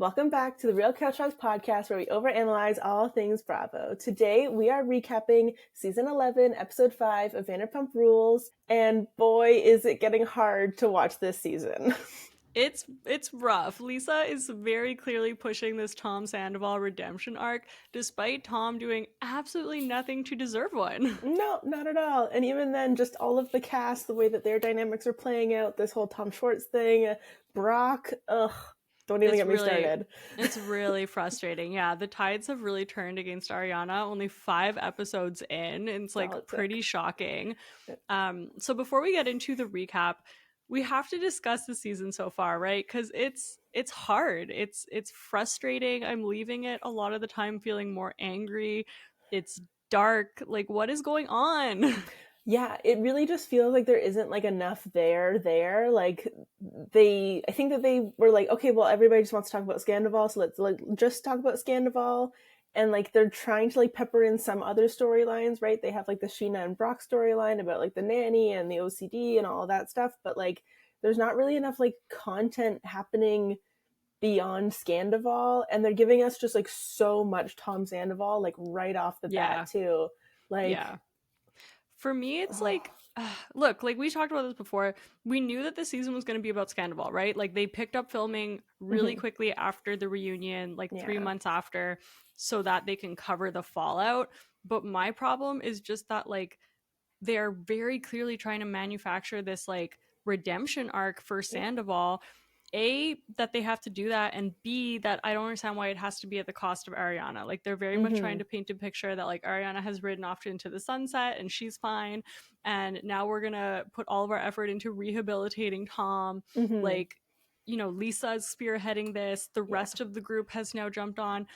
Welcome back to the Real Couchwives podcast, where we overanalyze all things Bravo. Today, we are recapping season 11, episode 5 of Vanderpump Rules, and boy, is it getting hard to watch this season. It's rough. Lisa is very clearly pushing this Tom Sandoval redemption arc, despite Tom doing absolutely nothing to deserve one. No, not at all. And even then, just all of the cast, the way that their dynamics are playing out, this whole Tom Schwartz thing, Brock, ugh. Don't even get me started. It's really frustrating. Yeah, the tides have really turned against Ariana. Only 5 episodes in. It's like pretty shocking. So before we get into the recap, we have to discuss the season so far, right? Because it's hard. It's frustrating. I'm leaving it a lot of the time feeling more angry. It's dark. Like, what is going on? Yeah, it really just feels like there isn't like enough there. Like I think that they were like, okay, well, everybody just wants to talk about Sandoval, so let's like just talk about Sandoval. And like they're trying to like pepper in some other storylines, right? They have like the Scheana and Brock storyline about like the nanny and the OCD and all of that stuff, but like there's not really enough like content happening beyond Sandoval, and they're giving us just like so much Tom Sandoval like right off the bat too. Like for me, it's like, look, like we talked about this before. We knew that the season was going to be about Sandoval, right? Like they picked up filming really quickly after the reunion, like 3 months after, so that they can cover the fallout. But my problem is just that like they're very clearly trying to manufacture this like redemption arc for Sandoval. A, that they have to do that, and B, that I don't understand why it has to be at the cost of Ariana. Like they're very much trying to paint a picture that like Ariana has ridden off into the sunset and she's fine, and now we're gonna put all of our effort into rehabilitating Tom. Like, you know, Lisa is spearheading this, the rest of the group has now jumped on.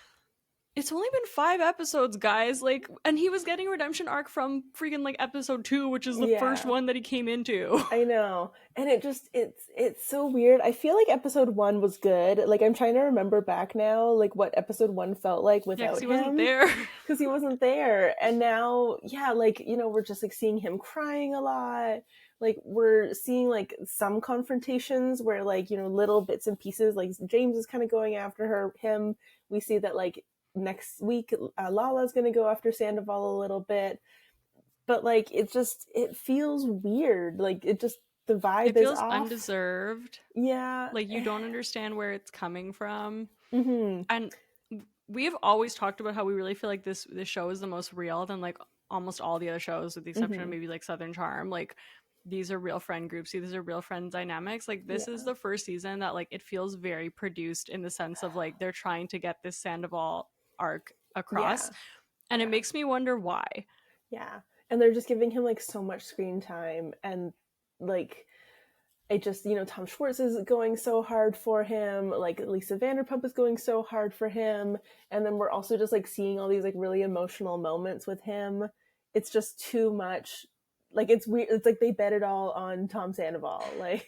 It's only been 5 episodes, guys. Like, and he was getting a redemption arc from freaking like episode 2, which is the first one that he came into. I know. And it's so weird. I feel like episode 1 was good. Like I'm trying to remember back now, like what episode 1 felt like without him. He wasn't there. Because he wasn't there. And now, yeah, like, you know, we're just like seeing him crying a lot. Like we're seeing like some confrontations where like, you know, little bits and pieces, like James is kind of going after him. We see that like next week Lala's gonna go after Sandoval a little bit, but like it feels weird. Like it just, the vibe it feels is off. Undeserved. Yeah, like you don't understand where it's coming from. Mm-hmm. And we have always talked about how we really feel like this show is the most real than like almost all the other shows, with the exception of maybe like Southern Charm. Like these are real friend groups, these are real friend dynamics. Like this is the first season that like it feels very produced, in the sense of like they're trying to get this Sandoval arc across, and it makes me wonder why. And they're just giving him like so much screen time, and like it just, you know, Tom Schwartz is going so hard for him, like Lisa Vanderpump is going so hard for him, and then we're also just like seeing all these like really emotional moments with him. It's just too much. Like it's weird. It's like they bet it all on Tom Sandoval. Like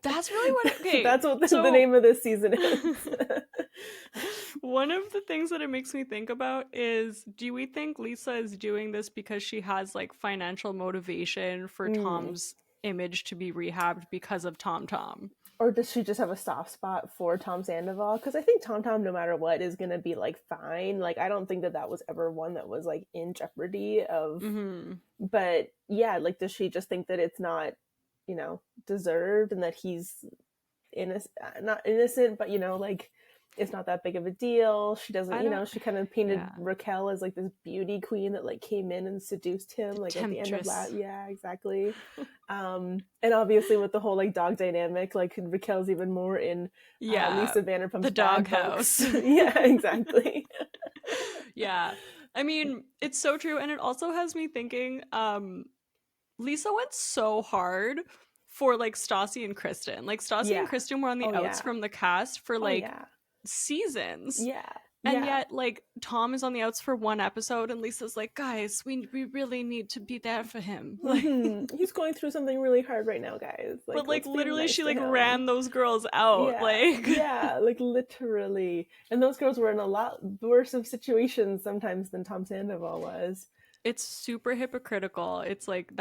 that's really what that's what the name of this season is. One of the things that it makes me think about is, do we think Lisa is doing this because she has like financial motivation for Tom's image to be rehabbed because of Tom? Or does she just have a soft spot for Tom Sandoval? Because I think Tom, no matter what, is going to be like fine. Like I don't think that was ever one that was like in jeopardy of. But yeah, like does she just think that it's not, you know, deserved, and that he's not innocent, but you know, like it's not that big of a deal. She doesn't, you know, she kind of painted Raquel as like this beauty queen that like came in and seduced him like at the end of that. Yeah, exactly. And obviously with the whole like dog dynamic, like Raquel's even more in Lisa Vanderpump's the doghouse. Yeah, exactly. Yeah, I mean, it's so true. And it also has me thinking, Lisa went so hard for like Stassi and Kristen. Like Stassi and Kristen were on the outs from the cast for like seasons. And yet like Tom is on the outs for 1 episode, and Lisa's like, guys, we really need to be there for him. Like he's going through something really hard right now, guys. Like, but like literally nice, she like ran those girls out. Like literally. And those girls were in a lot worse of situations sometimes than Tom Sandoval was. It's super hypocritical. It's like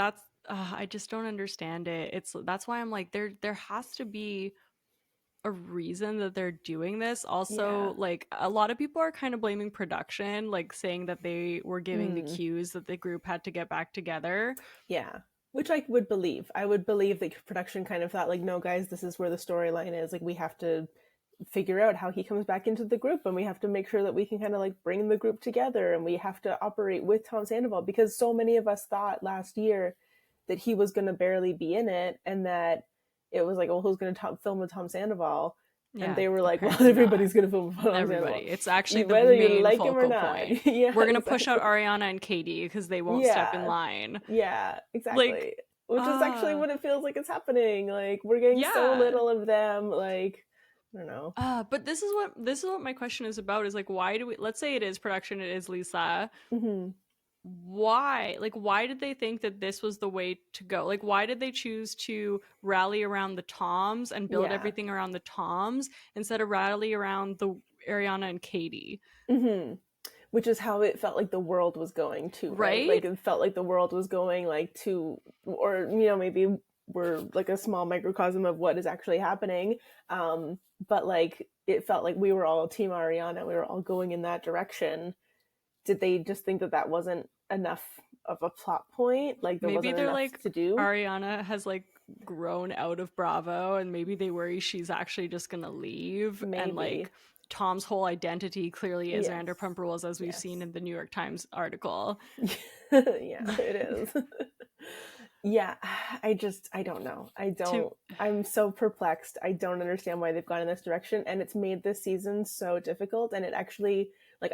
I just don't understand it. That's why I'm like, there has to be a reason that they're doing this. Also, like, a lot of people are kind of blaming production, like saying that they were giving the cues that the group had to get back together. Yeah. Which I would believe. I would believe that production kind of thought, like, no, guys, this is where the storyline is. Like, we have to figure out how he comes back into the group, and we have to make sure that we can kind of like bring the group together, and we have to operate with Tom Sandoval, because so many of us thought last year that he was going to barely be in it, and that it was like, well, who's going to film with Tom Sandoval? Yeah, and they were like, well, everybody's going to film with Tom everybody. Sandoval. It's actually the whether main you like focal him or not. point. Yeah, we're going to push out Ariana and Katie because they won't step in line. Yeah, exactly. Like, which is actually what it feels like it's happening. Like, we're getting so little of them. Like, I don't know. But this is what my question is about, is like, why do we, let's say it is production, it is Lisa. Why did they think that this was the way to go? Like, why did they choose to rally around the Toms and build everything around the Toms instead of rally around the Ariana and Katie? Which is how it felt like the world was going to, right? Like, it felt like the world was going like to, or, you know, maybe we're like a small microcosm of what is actually happening. But like, it felt like we were all Team Ariana. We were all going in that direction. Did they just think that that wasn't enough of a plot point? Like, there maybe wasn't enough like, to do? Ariana has like grown out of Bravo, and maybe they worry she's actually just gonna leave. Maybe. And like, Tom's whole identity clearly is Vanderpump Rules, as we've seen in the New York Times article. Yeah, it is. Yeah, I don't know. I'm so perplexed. I don't understand why they've gone in this direction, and it's made this season so difficult. And it actually, like,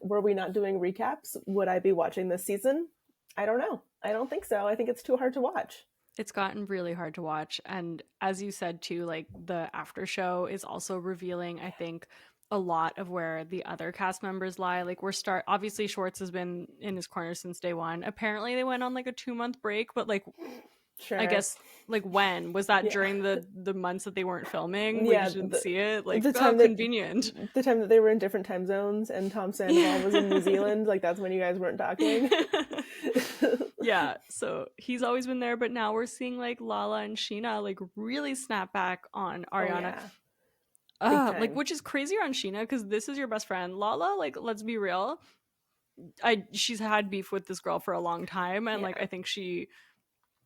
were we not doing recaps? Would I be watching this season? I don't know. I don't think so. I think it's too hard to watch. It's gotten really hard to watch. And as you said too, like, the after show is also revealing, I think, a lot of where the other cast members lie. Like, obviously Schwartz has been in his corner since day one. Apparently they went on like a 2-month break, but like, sure. I guess, like, when was that? During the months that they weren't filming? We just didn't see it. Like, the time convenient. The time that they were in different time zones and Tom Sandoval was in New Zealand. Like, that's when you guys weren't talking. Yeah, so he's always been there, but now we're seeing like Lala and Scheana like really snap back on Ariana. Like, which is crazier on Scheana, because this is your best friend. Lala, like, let's be real, she's had beef with this girl for a long time, and like, I think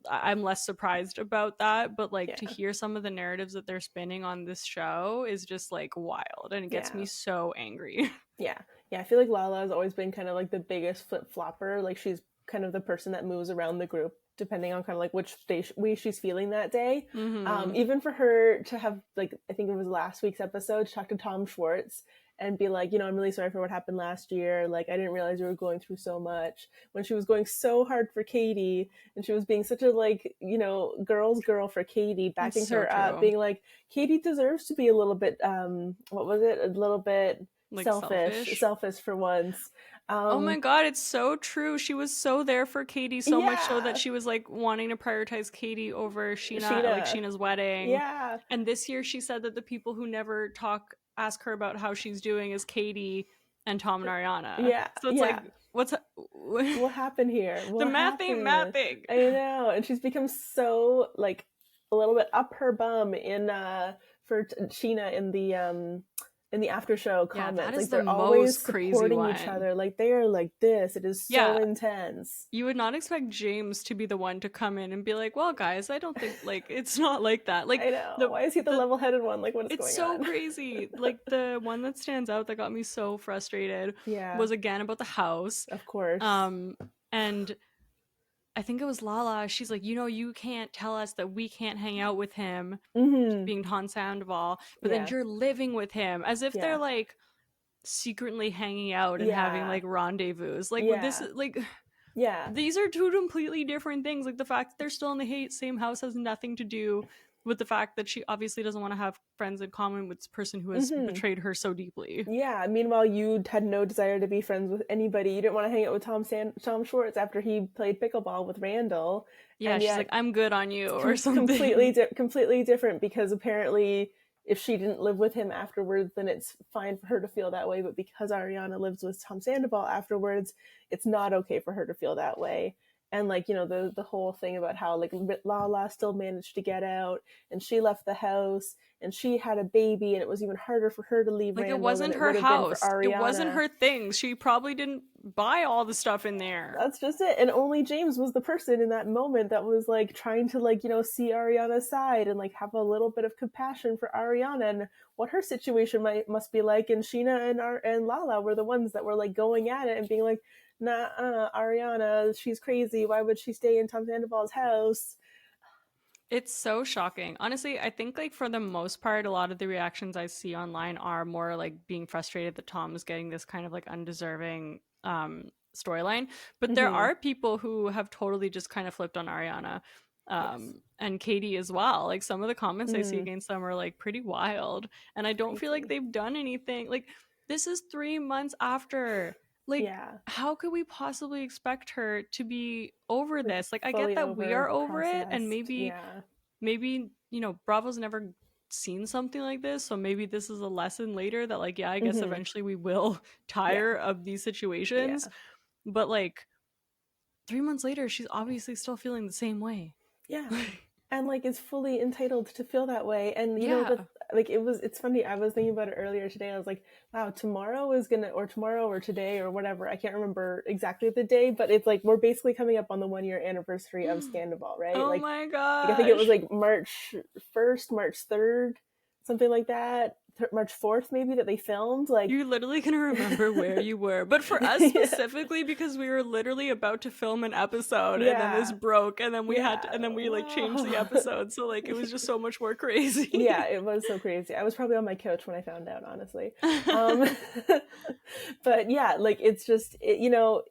I'm less surprised about that, but like, to hear some of the narratives that they're spinning on this show is just like wild, and it gets me so angry. Yeah, I feel like Lala has always been kind of like the biggest flip-flopper. Like, she's kind of the person that moves around the group depending on kind of like which way she's feeling that day. Even for her to have, like, I think it was last week's episode, to talk to Tom Schwartz and be like, you know, I'm really sorry for what happened last year. Like, I didn't realize you were going through so much, when she was going so hard for Katie, and she was being such a, like, you know, girl's girl for Katie, backing her up, being like, Katie deserves to be a little bit, what was it? A little bit like selfish for once. Oh my god, it's so true. She was so there for Katie, so much so that she was like wanting to prioritize Katie over Scheana. Like Scheana's wedding. Yeah. And this year she said that the people who never ask her about how she's doing is Katie and Tom and Ariana. Yeah. So it's like, what happened here? The math ain't mapping. I know. And she's become so like a little bit up her bum for Scheana in the after show comments. That is like, they're the always most crazy supporting one. each other. Like, they are like this. It is so intense. You would not expect James to be the one to come in and be like, well, guys, I don't think, like, it's not like that. Like, I know. Why is he the level-headed one? Like, what is going on? It's so crazy. Like, the one that stands out that got me so frustrated was, again, about the house. Of course. And I think it was Lala. She's like, you know, you can't tell us that we can't hang out with him, being Tom Sandoval, but then you're living with him, as if they're like secretly hanging out and having like rendezvous. Like, this is like, these are two completely different things. Like, the fact that they're still in the same house has nothing to do with the fact that she obviously doesn't want to have friends in common with this person who has betrayed her so deeply. Yeah, meanwhile, you had no desire to be friends with anybody. You didn't want to hang out with Tom Schwartz after he played pickleball with Randall. Yeah, she's like, I'm good on you, or something. Completely different, because apparently if she didn't live with him afterwards, then it's fine for her to feel that way. But because Ariana lives with Tom Sandoval afterwards, it's not okay for her to feel that way. and like, you know, the whole thing about how like Lala still managed to get out, and she left the house, and she had a baby, and it was even harder for her to leave Like, Randall it wasn't than it her would have been for house. It wasn't Ariana. her things. She probably didn't buy all the stuff in there. That's just it. And only James was the person in that moment that was like trying to like, you know, see Ariana's side and like have a little bit of compassion for Ariana and what her situation must be like. And Scheana and Lala were the ones that were like going at it and being like, nah, Ariana, she's crazy. Why would she stay in Tom Sandoval's house? It's so shocking. Honestly, I think like for the most part, a lot of the reactions I see online are more like being frustrated that Tom is getting this kind of like undeserving storyline. But there are people who have totally just kind of flipped on Ariana. Yes. And Katie as well. Like, some of the comments I see against them are like pretty wild. And I don't feel like they've done anything. Like, this is 3 months after. Like, yeah. How could we possibly expect her to be over this? Like, I fully get that we are over it, and Yeah. maybe, you know, Bravo's never seen something like this, so maybe this is a lesson later that like, yeah, I guess eventually we will tire of these situations. But like 3 months later, she's obviously still feeling the same way. Yeah. And like is fully entitled to feel that way. And you know, Yeah. like it's funny, I was thinking about it earlier today. I was like, wow, tomorrow or today or whatever, I can't remember exactly the day, but it's like we're basically coming up on the 1 year anniversary of Sandoval, right? Oh like, my gosh. like I think it was like March 1st, March 3rd, something like that. March 4th maybe, that they filmed. Like, you literally can remember where you were, but for us specifically, because we were literally about to film an episode and then this broke, and then we had to, and then we like changed the episode, so like it was just so much more crazy. Yeah, it was so crazy. I was probably on my couch when I found out, honestly. But yeah, like it's just you know,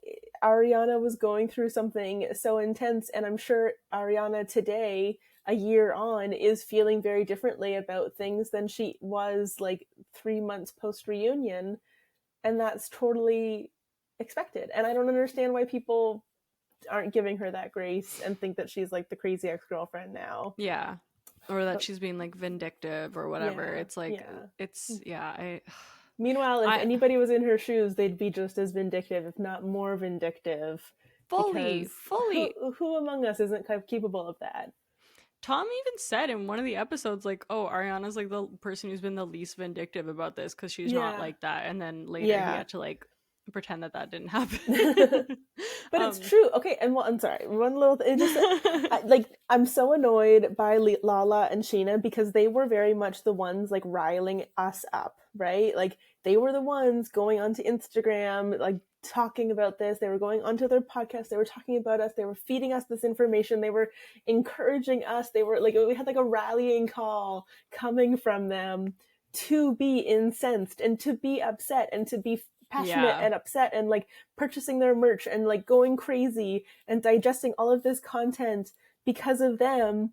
Ariana was going through something so intense, and I'm sure Ariana today, a year on, is feeling very differently about things than she was like 3 months post reunion, and that's totally expected. And I don't understand why people aren't giving her that grace and think that she's like the crazy ex-girlfriend now. Yeah, or that she's being like vindictive or whatever. It's like Meanwhile, if anybody was in her shoes, they'd be just as vindictive, if not more vindictive. Fully. Who among us isn't capable of that? Tom even said in one of the episodes, like, oh, Ariana's like the person who's been the least vindictive about this because she's not like that. And then later he had to like pretend that didn't happen. But it's true. Okay, and well, I'm sorry. One little thing. Like, I'm so annoyed by Lala and Scheana because they were very much the ones like riling us up, right? Like, they were the ones going onto Instagram, like talking about this. They were going onto their podcast. They were talking about us. They were feeding us this information. They were encouraging us. They were like, we had like a rallying call coming from them to be incensed and to be upset and to be passionate and upset and like purchasing their merch and like going crazy and digesting all of this content because of them.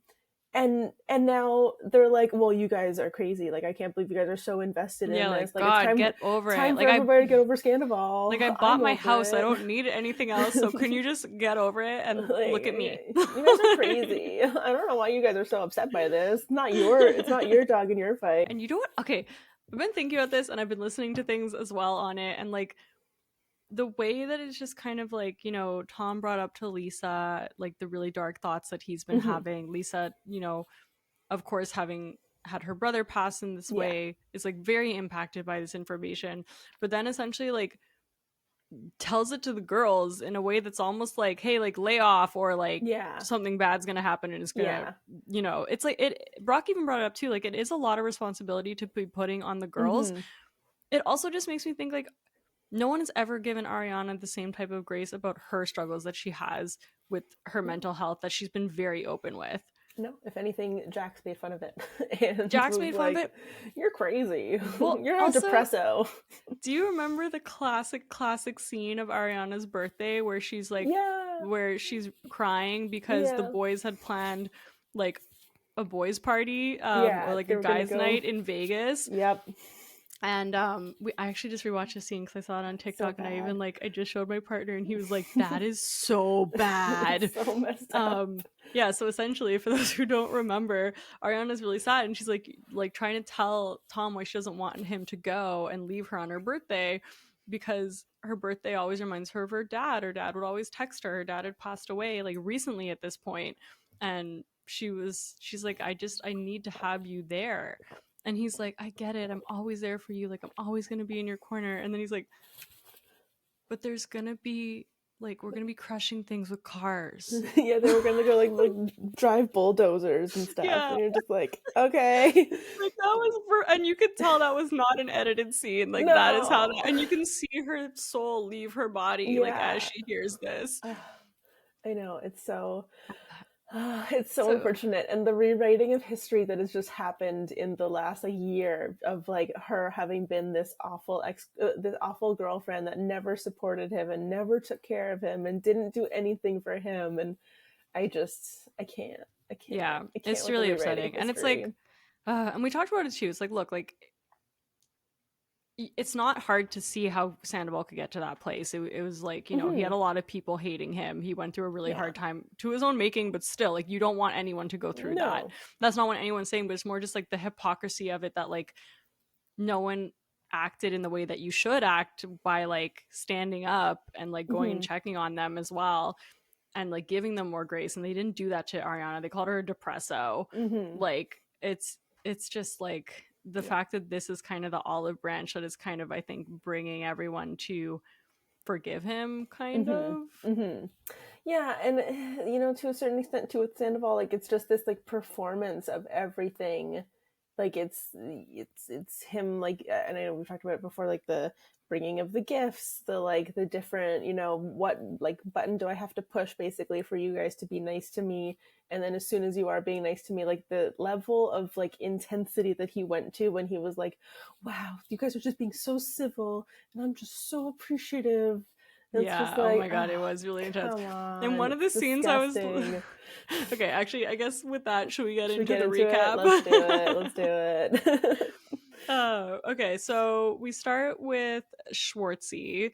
And now they're like, well, you guys are crazy. Like, I can't believe you guys are so invested in this. Like, God, it's time, get over time it. For everybody to get over Sandoval. Like, I bought my house. I don't need anything else. So can you just get over it and like, look at me? You guys are crazy. I don't know why you guys are so upset by this. It's not your dog in your fight. And you know what? Okay, I've been thinking about this and I've been listening to things as well on it. And like, the way that it's just kind of like, you know, Tom brought up to Lisa, like the really dark thoughts that he's been having. Lisa, you know, of course, having had her brother pass in this way, is like very impacted by this information, but then essentially like tells it to the girls in a way that's almost like, hey, like lay off, or like something bad's gonna happen and it's gonna you know, it's like Brock even brought it up too, like it is a lot of responsibility to be putting on the girls. It also just makes me think like no one has ever given Ariana the same type of grace about her struggles that she has with her mental health, that she's been very open with. No, if anything, Jax made fun of it. And Jax made fun of it. You're crazy. Well, you're a depresso. Do you remember the classic scene of Ariana's birthday where she's like, where she's crying because the boys had planned like a boys party, or like a guys' night in Vegas? Yep. And I actually just rewatched the scene because I saw it on TikTok, and I just showed my partner, and he was like, "That is so bad." So messed up. Yeah, so essentially, for those who don't remember, Ariana's really sad, and she's like trying to tell Tom why she doesn't want him to go and leave her on her birthday, because her birthday always reminds her of her dad. Her dad would always text her. Her dad had passed away like recently at this point, and she's like, I need to have you there. And he's like, I get it, I'm always there for you, like I'm always gonna be in your corner. And then he's like, but there's gonna be like, we're gonna be crushing things with cars. Yeah, they were gonna go like drive bulldozers and stuff. Yeah. And you're just like, okay. Like that was and you could tell that was not an edited scene. Like that is how that, and you can see her soul leave her body like as she hears this. I know, it's so unfortunate. And the rewriting of history that has just happened in the last year of like her having been this awful girlfriend that never supported him and never took care of him and didn't do anything for him. And I can't. Yeah, it's really upsetting. And it's like, and we talked about it too. It's like, look, like it's not hard to see how Sandoval could get to that place. It was like, you know, he had a lot of people hating him. He went through a really hard time to his own making, but still, like, you don't want anyone to go through that. That's not what anyone's saying, but it's more just like the hypocrisy of it, that like no one acted in the way that you should act by like standing up and like going and checking on them as well and like giving them more grace. And they didn't do that to Ariana. They called her a depresso. Like it's just like the fact that this is kind of the olive branch that is kind of, I think, bringing everyone to forgive him, kind of. Yeah, and you know, to a certain extent too with Sandoval, like it's just this like performance of everything. Like it's him, like, and I know we've talked about it before, like the bringing of the gifts, the like the different, you know, what like button do I have to push basically for you guys to be nice to me. And then as soon as you are being nice to me, like the level of like intensity that he went to when he was like, wow, you guys are just being so civil and I'm just so appreciative. And yeah, just like, oh my god, it was really intense. In one of the scenes disgusting. I was okay, actually, I guess with that, should we get into the recap? Let's do it. Okay, so we start with Schwartzy.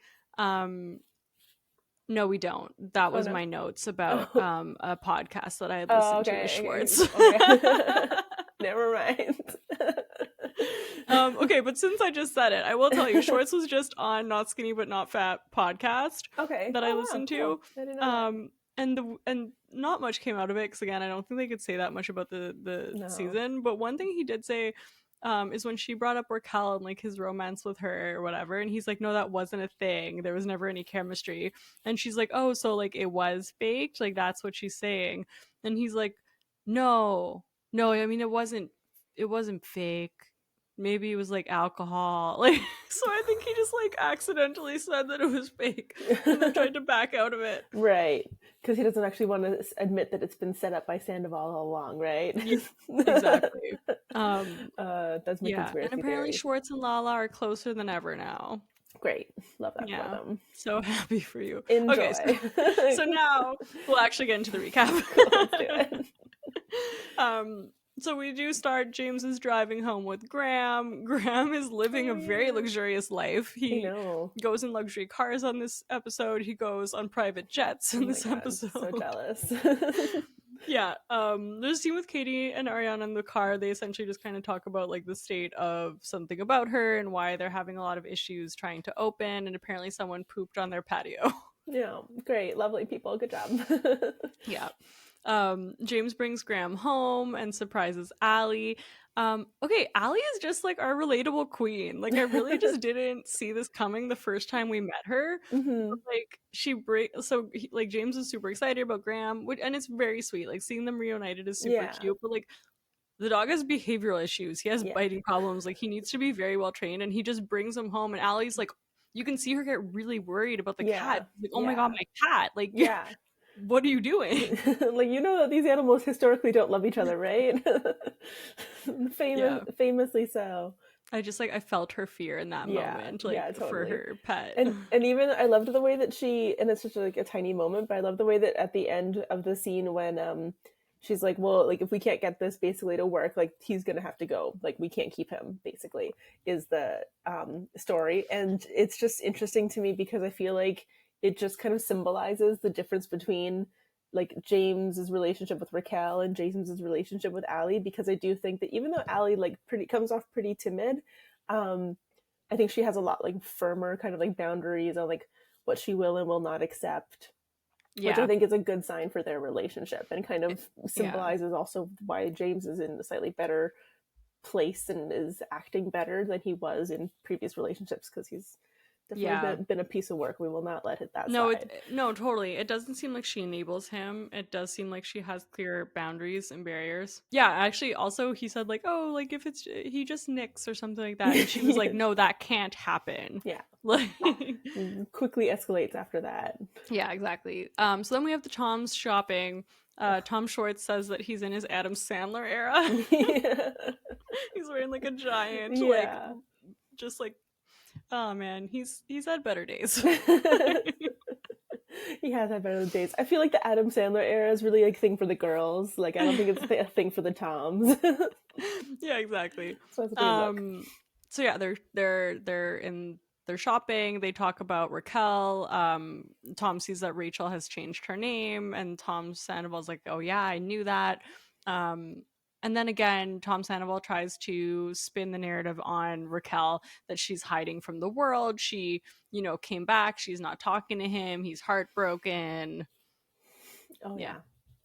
No, we don't. That was my notes about a podcast that I had listened to with Schwartz. Okay. Never mind. Okay, but since I just said it, I will tell you, Schwartz was just on Not Skinny But Not Fat podcast that I listened to. Cool. I didn't know that. And not much came out of it because again, I don't think they could say that much about the season. But one thing he did say is when she brought up Raquel and like his romance with her or whatever, and he's like, no, that wasn't a thing. There was never any chemistry. And she's like, oh, so like it was faked? Like that's what she's saying. And he's like, no, I mean it wasn't fake. Maybe it was like alcohol. Like, so I think he just like accidentally said that it was fake and then tried to back out of it. Right. Because he doesn't actually want to admit that it's been set up by Sandoval all along, right? Yeah, exactly. That's my conspiracy and apparently theory. Schwartz and Lala are closer than ever now. Great. Love that for them. So happy for you. Enjoy. Okay, so now we'll actually get into the recap. Let's do it. So we do start, James is driving home with Graham. Graham is living a very luxurious life. He goes in luxury cars on this episode. He goes on private jets in this episode. So jealous. Yeah. There's a scene with Katie and Ariana in the car. They essentially just kind of talk about like the state of something about her and why they're having a lot of issues trying to open, and apparently someone pooped on their patio. Yeah, great. Lovely people. Good job. Yeah. James brings Graham home and surprises Allie. Okay, Allie is just like our relatable queen. Like I really just didn't see this coming the first time we met her. Like like James is super excited about Graham, and it's very sweet. Like seeing them reunited is super cute. But like the dog has behavioral issues. He has biting problems. Like he needs to be very well trained, and he just brings him home. And Allie's like, you can see her get really worried about the cat. Like, oh my god, my cat! Like what are you doing? Like, you know that these animals historically don't love each other, right? Famously so. I just like, I felt her fear in that moment, like totally. For her pet. And even I loved the way that she, and it's such like a tiny moment, but I love the way that at the end of the scene when she's like, well, like if we can't get this basically to work, like he's gonna have to go, like we can't keep him, basically, is the story. And it's just interesting to me because I feel like it just kind of symbolizes the difference between like James's relationship with Raquel and James's relationship with Allie, because I do think that even though Allie like comes off pretty timid, I I think she has a lot like firmer kind of like boundaries on like what she will and will not accept, which I think is a good sign for their relationship, and kind of symbolizes also why James is in a slightly better place and is acting better than he was in previous relationships, because he's definitely been a piece of work. We will not let that slide. No, totally. It doesn't seem like she enables him. It does seem like she has clear boundaries and barriers. Yeah, actually, also he said like, oh, like if it's he just nicks or something like that, and she was like, no, that can't happen. Yeah, like quickly escalates after that. Yeah, exactly. So then we have the Tom's shopping. Tom Schwartz says that he's in his Adam Sandler era. He's wearing like a giant, like just like, oh man, he's had better days. He has had better days. I feel like the Adam Sandler era is really like a thing for the girls. Like I don't think it's a thing for the Toms. Yeah, exactly. So that's a good look. So yeah, they're shopping. They talk about Raquel. Tom sees that Rachel has changed her name, and Tom Sandoval's like, oh yeah, I knew that. And then again, Tom Sandoval tries to spin the narrative on Raquel that she's hiding from the world. She, came back. She's not talking to him. He's heartbroken. Oh yeah.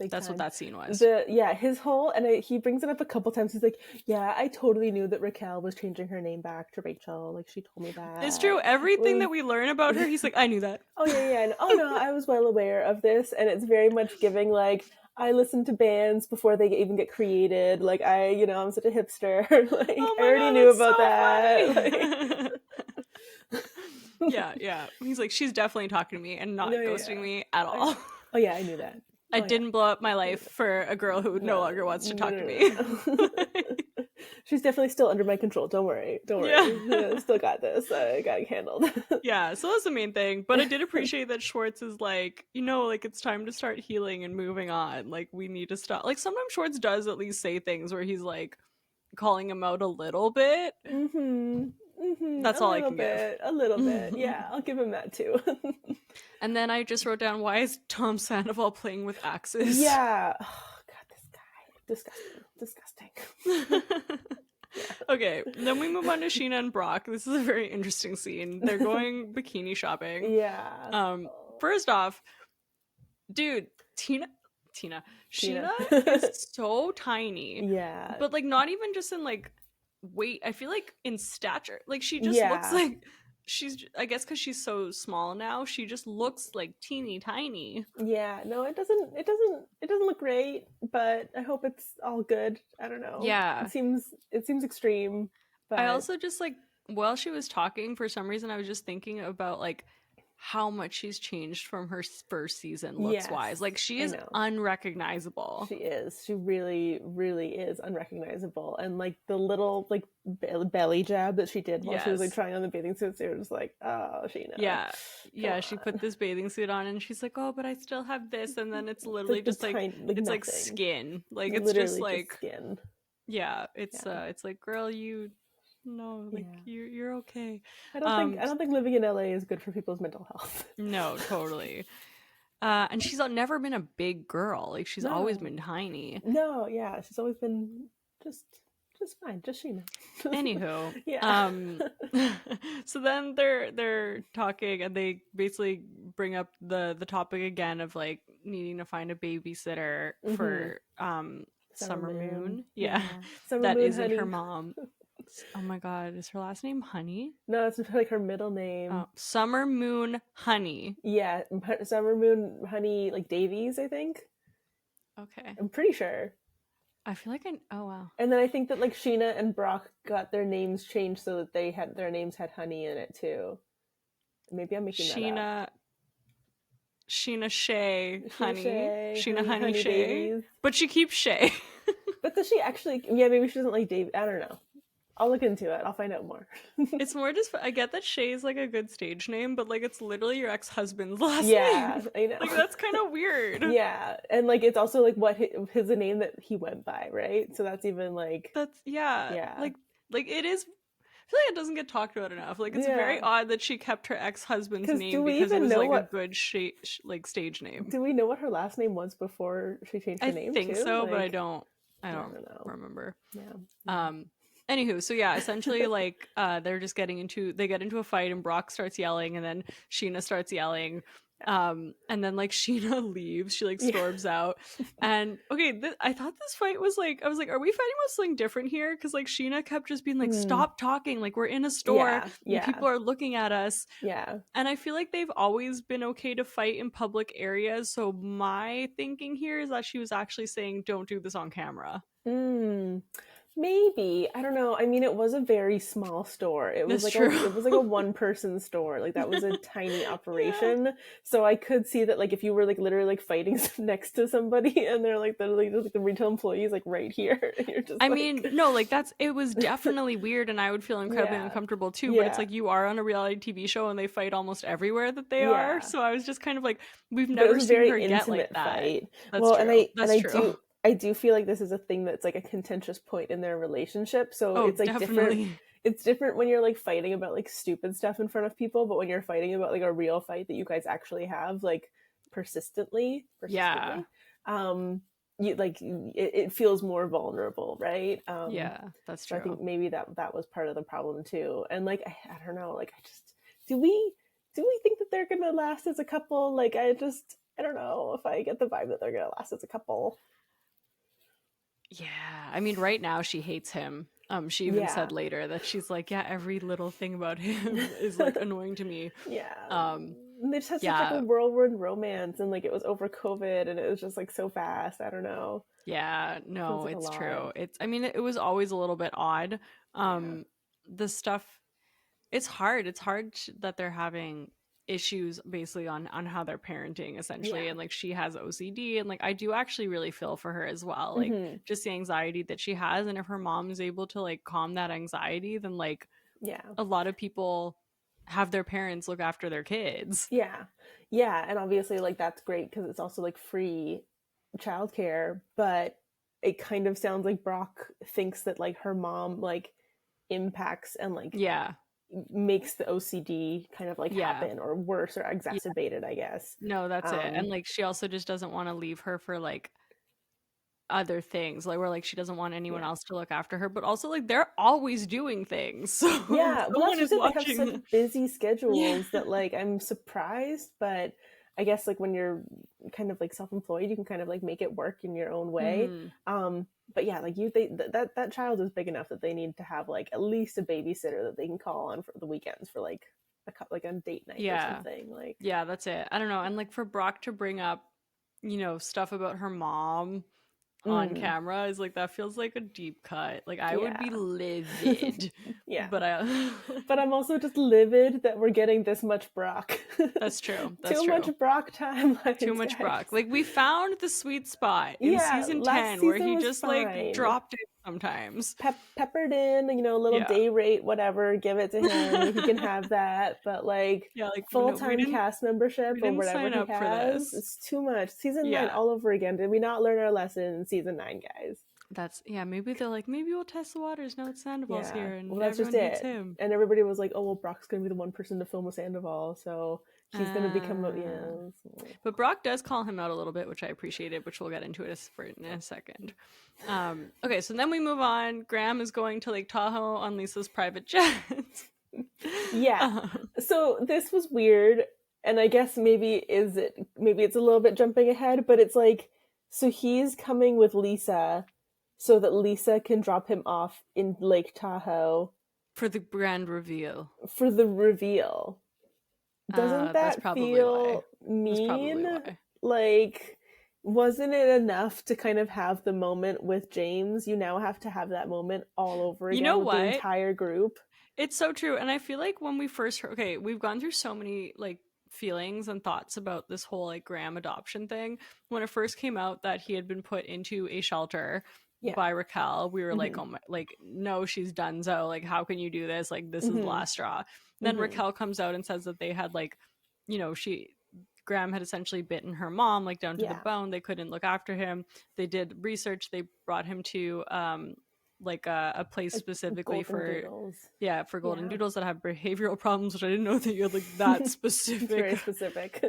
That's what that scene was. His whole, and he brings it up a couple times. He's like, yeah, I totally knew that Raquel was changing her name back to Rachel. Like, she told me that. It's true. Everything that we learn about her, he's like, I knew that. Oh, yeah. And, oh, no, I was well aware of this. And it's very much giving, like, I listened to bands before they even get created. Like, I'm such a hipster. Like, I already knew about so that. Yeah. He's like, she's definitely talking to me and not ghosting me at all. Oh, yeah, I knew that. I didn't blow up my life for a girl who no longer wants to talk to me. She's definitely still under my control. Don't worry. Yeah. Still got this. I got it handled. Yeah, so that's the main thing. But I did appreciate that Schwartz is like, like it's time to start healing and moving on. Like, we need to stop. Like, sometimes Schwartz does at least say things where he's like calling him out a little bit. That's all I can give. A little bit. Yeah, I'll give him that too. And then I just wrote down, why is Tom Sandoval playing with axes? Yeah. Oh, God, this guy. Disgusting. Okay, then we move on to Scheana and Brock. This is a very interesting scene. They're going bikini shopping. Yeah. First off, dude, Scheana is so tiny. Yeah. But, like, not even just in, like, weight. I feel like in stature. Like, she just looks like... I guess because she's so small now, she just looks like teeny tiny. Yeah, no, it doesn't look great, but I hope it's all good. I don't know. Yeah. It seems extreme. But I also just, like, while she was talking, for some reason I was just thinking about, like, how much she's changed from her first season looks wise. Like, she is unrecognizable. She is. She really, really is unrecognizable. And like the little like belly jab that she did while she was like trying on the bathing suits, they were just like, oh, Scheana. Yeah. She put this bathing suit on and she's like, oh, but I still have this, and then it's literally just like it's nothing. Like skin. Like, it's literally just like skin. Yeah, it's like, girl, you're okay. I don't think living in LA is good for people's mental health. No, totally. And she's never been a big girl. Like, she's always been tiny. No, yeah, she's always been just fine, just Scheana. Anywho, yeah. So then they're talking, and they basically bring up the topic again of like needing to find a babysitter for Summer Moon. Yeah. Summer that Moon, isn't honey. her mom. Oh my god, is her last name Honey? No, it's like her middle name. Oh, Summer Moon Honey. Yeah, Summer Moon Honey, like Davies, I think. Okay. I'm pretty sure. I feel like oh wow. And then I think that like Scheana and Brock got their names changed so that their names had Honey in it too. Maybe I'm making that up. Scheana Shay Honey. Scheana Honey Shay. Davies. But she keeps Shay. But does she actually? Yeah, maybe she doesn't like Dave. I don't know. I'll look into it. I'll find out more. It's more just, I get that Shay is like a good stage name, but like it's literally your ex-husband's last name. Yeah, I know. Like, that's kind of weird. Yeah, and like it's also like what his name that he went by, right? So that's even like yeah. Like it is. I feel like it doesn't get talked about enough. Like, it's very odd that she kept her ex-husband's name because it was like a good stage name. Do we know what her last name was before she changed her name? I think too? so, like, but I don't remember. Yeah. Anywho, so yeah, essentially like they're just they get into a fight and Brock starts yelling and then Scheana starts yelling. And then like Scheana leaves, she like storms out. And okay, I thought this fight was like, I was like, are we fighting about something different here? Because like Scheana kept just being like, stop talking, like we're in a store and people are looking at us. Yeah. And I feel like they've always been okay to fight in public areas. So my thinking here is that she was actually saying, don't do this on camera. Maybe. I don't know. I mean, it was a very small store. It was That's like true. it was like a one-person store. Like that was a tiny operation. Yeah. So I could see that like if you were like literally like fighting next to somebody and they're like the retail employees like right here and you're just I mean, no, like it was definitely weird and I would feel incredibly uncomfortable too, but it's like you are on a reality TV show and they fight almost everywhere that they are. So I was just kind of like, we've never seen her get like that. Fight. That's well, true. That's true. I do feel like this is a thing that's like a contentious point in their relationship. So it's like different. It's different when you're like fighting about like stupid stuff in front of people, but when you're fighting about like a real fight that you guys actually have like persistently. You like it feels more vulnerable, right? Yeah, that's true. So I think maybe that was part of the problem too. And like I don't know, like I just do we think that they're gonna last as a couple? Like I don't know if I get the vibe that they're gonna last as a couple. Yeah, I mean, right now she hates him. She even said later that she's like, yeah, every little thing about him is like annoying to me. Yeah. They just had such like a whirlwind romance, and like it was over COVID, and it was just like so fast. I don't know. Yeah, no, like it's true. I mean, it was always a little bit odd. The stuff, it's hard. It's hard that they're having issues basically on how they're parenting essentially, and like she has OCD, and like I do actually really feel for her as well, like just the anxiety that she has, and if her mom is able to like calm that anxiety, then like a lot of people have their parents look after their kids. And obviously like that's great because it's also like free childcare, but it kind of sounds like Brock thinks that like her mom like impacts and like makes the OCD kind of like happen or worse or exacerbated, I guess. No, that's it. And like she also just doesn't want to leave her for like other things, like where like she doesn't want anyone else to look after her, but also like they're always doing things. So well, that's they have such busy schedules that like I'm surprised, but I guess like when you're kind of like self-employed, you can kind of like make it work in your own way. But yeah, like that child is big enough that they need to have like at least a babysitter that they can call on for the weekends for like a date night or something. Like that's it. I don't know. And like for Brock to bring up, stuff about her mom on camera is like, that feels like a deep cut. Like I would be livid. But I'm also just livid that we're getting this much Brock. That's true. Too much Brock time. Too much Brock. Like we found the sweet spot in season 10 where he just like dropped it sometimes. Peppered in, a little day rate, whatever, give it to him. He can have that. But like full-time cast membership or whatever he has, it's too much. Season 9 all over again. Did we not learn our lesson in season 9, guys? That's maybe they're like, maybe we'll test the waters now that Sandoval's here, and well, that's just it. Him. And everybody was like, oh well, Brock's gonna be the one person to film with Sandoval, so he's gonna become But Brock does call him out a little bit, which I appreciated, which we'll get into it in a second. Okay, so then we move on. Graham is going to Lake Tahoe on Lisa's private jet. So this was weird, and I guess maybe it's a little bit jumping ahead, but it's like, so he's coming with Lisa so that Lisa can drop him off in Lake Tahoe for the grand reveal. Doesn't that feel mean? Like, wasn't it enough to kind of have the moment with James? You now have to have that moment all over again with the entire group. It's so true. And I feel like when we first heard, we've gone through so many like feelings and thoughts about this whole like Graham adoption thing. When it first came out that he had been put into a shelter by Raquel, we were like, oh my, like, no, she's donezo. Like, how can you do this? Like, this is the last straw. Then Raquel comes out and says that they had like, Graham had essentially bitten her mom like down to the bone. They couldn't look after him. They did research. They brought him to like a place specifically for golden doodles that have behavioral problems, which I didn't know that you had like that specific. It's very specific.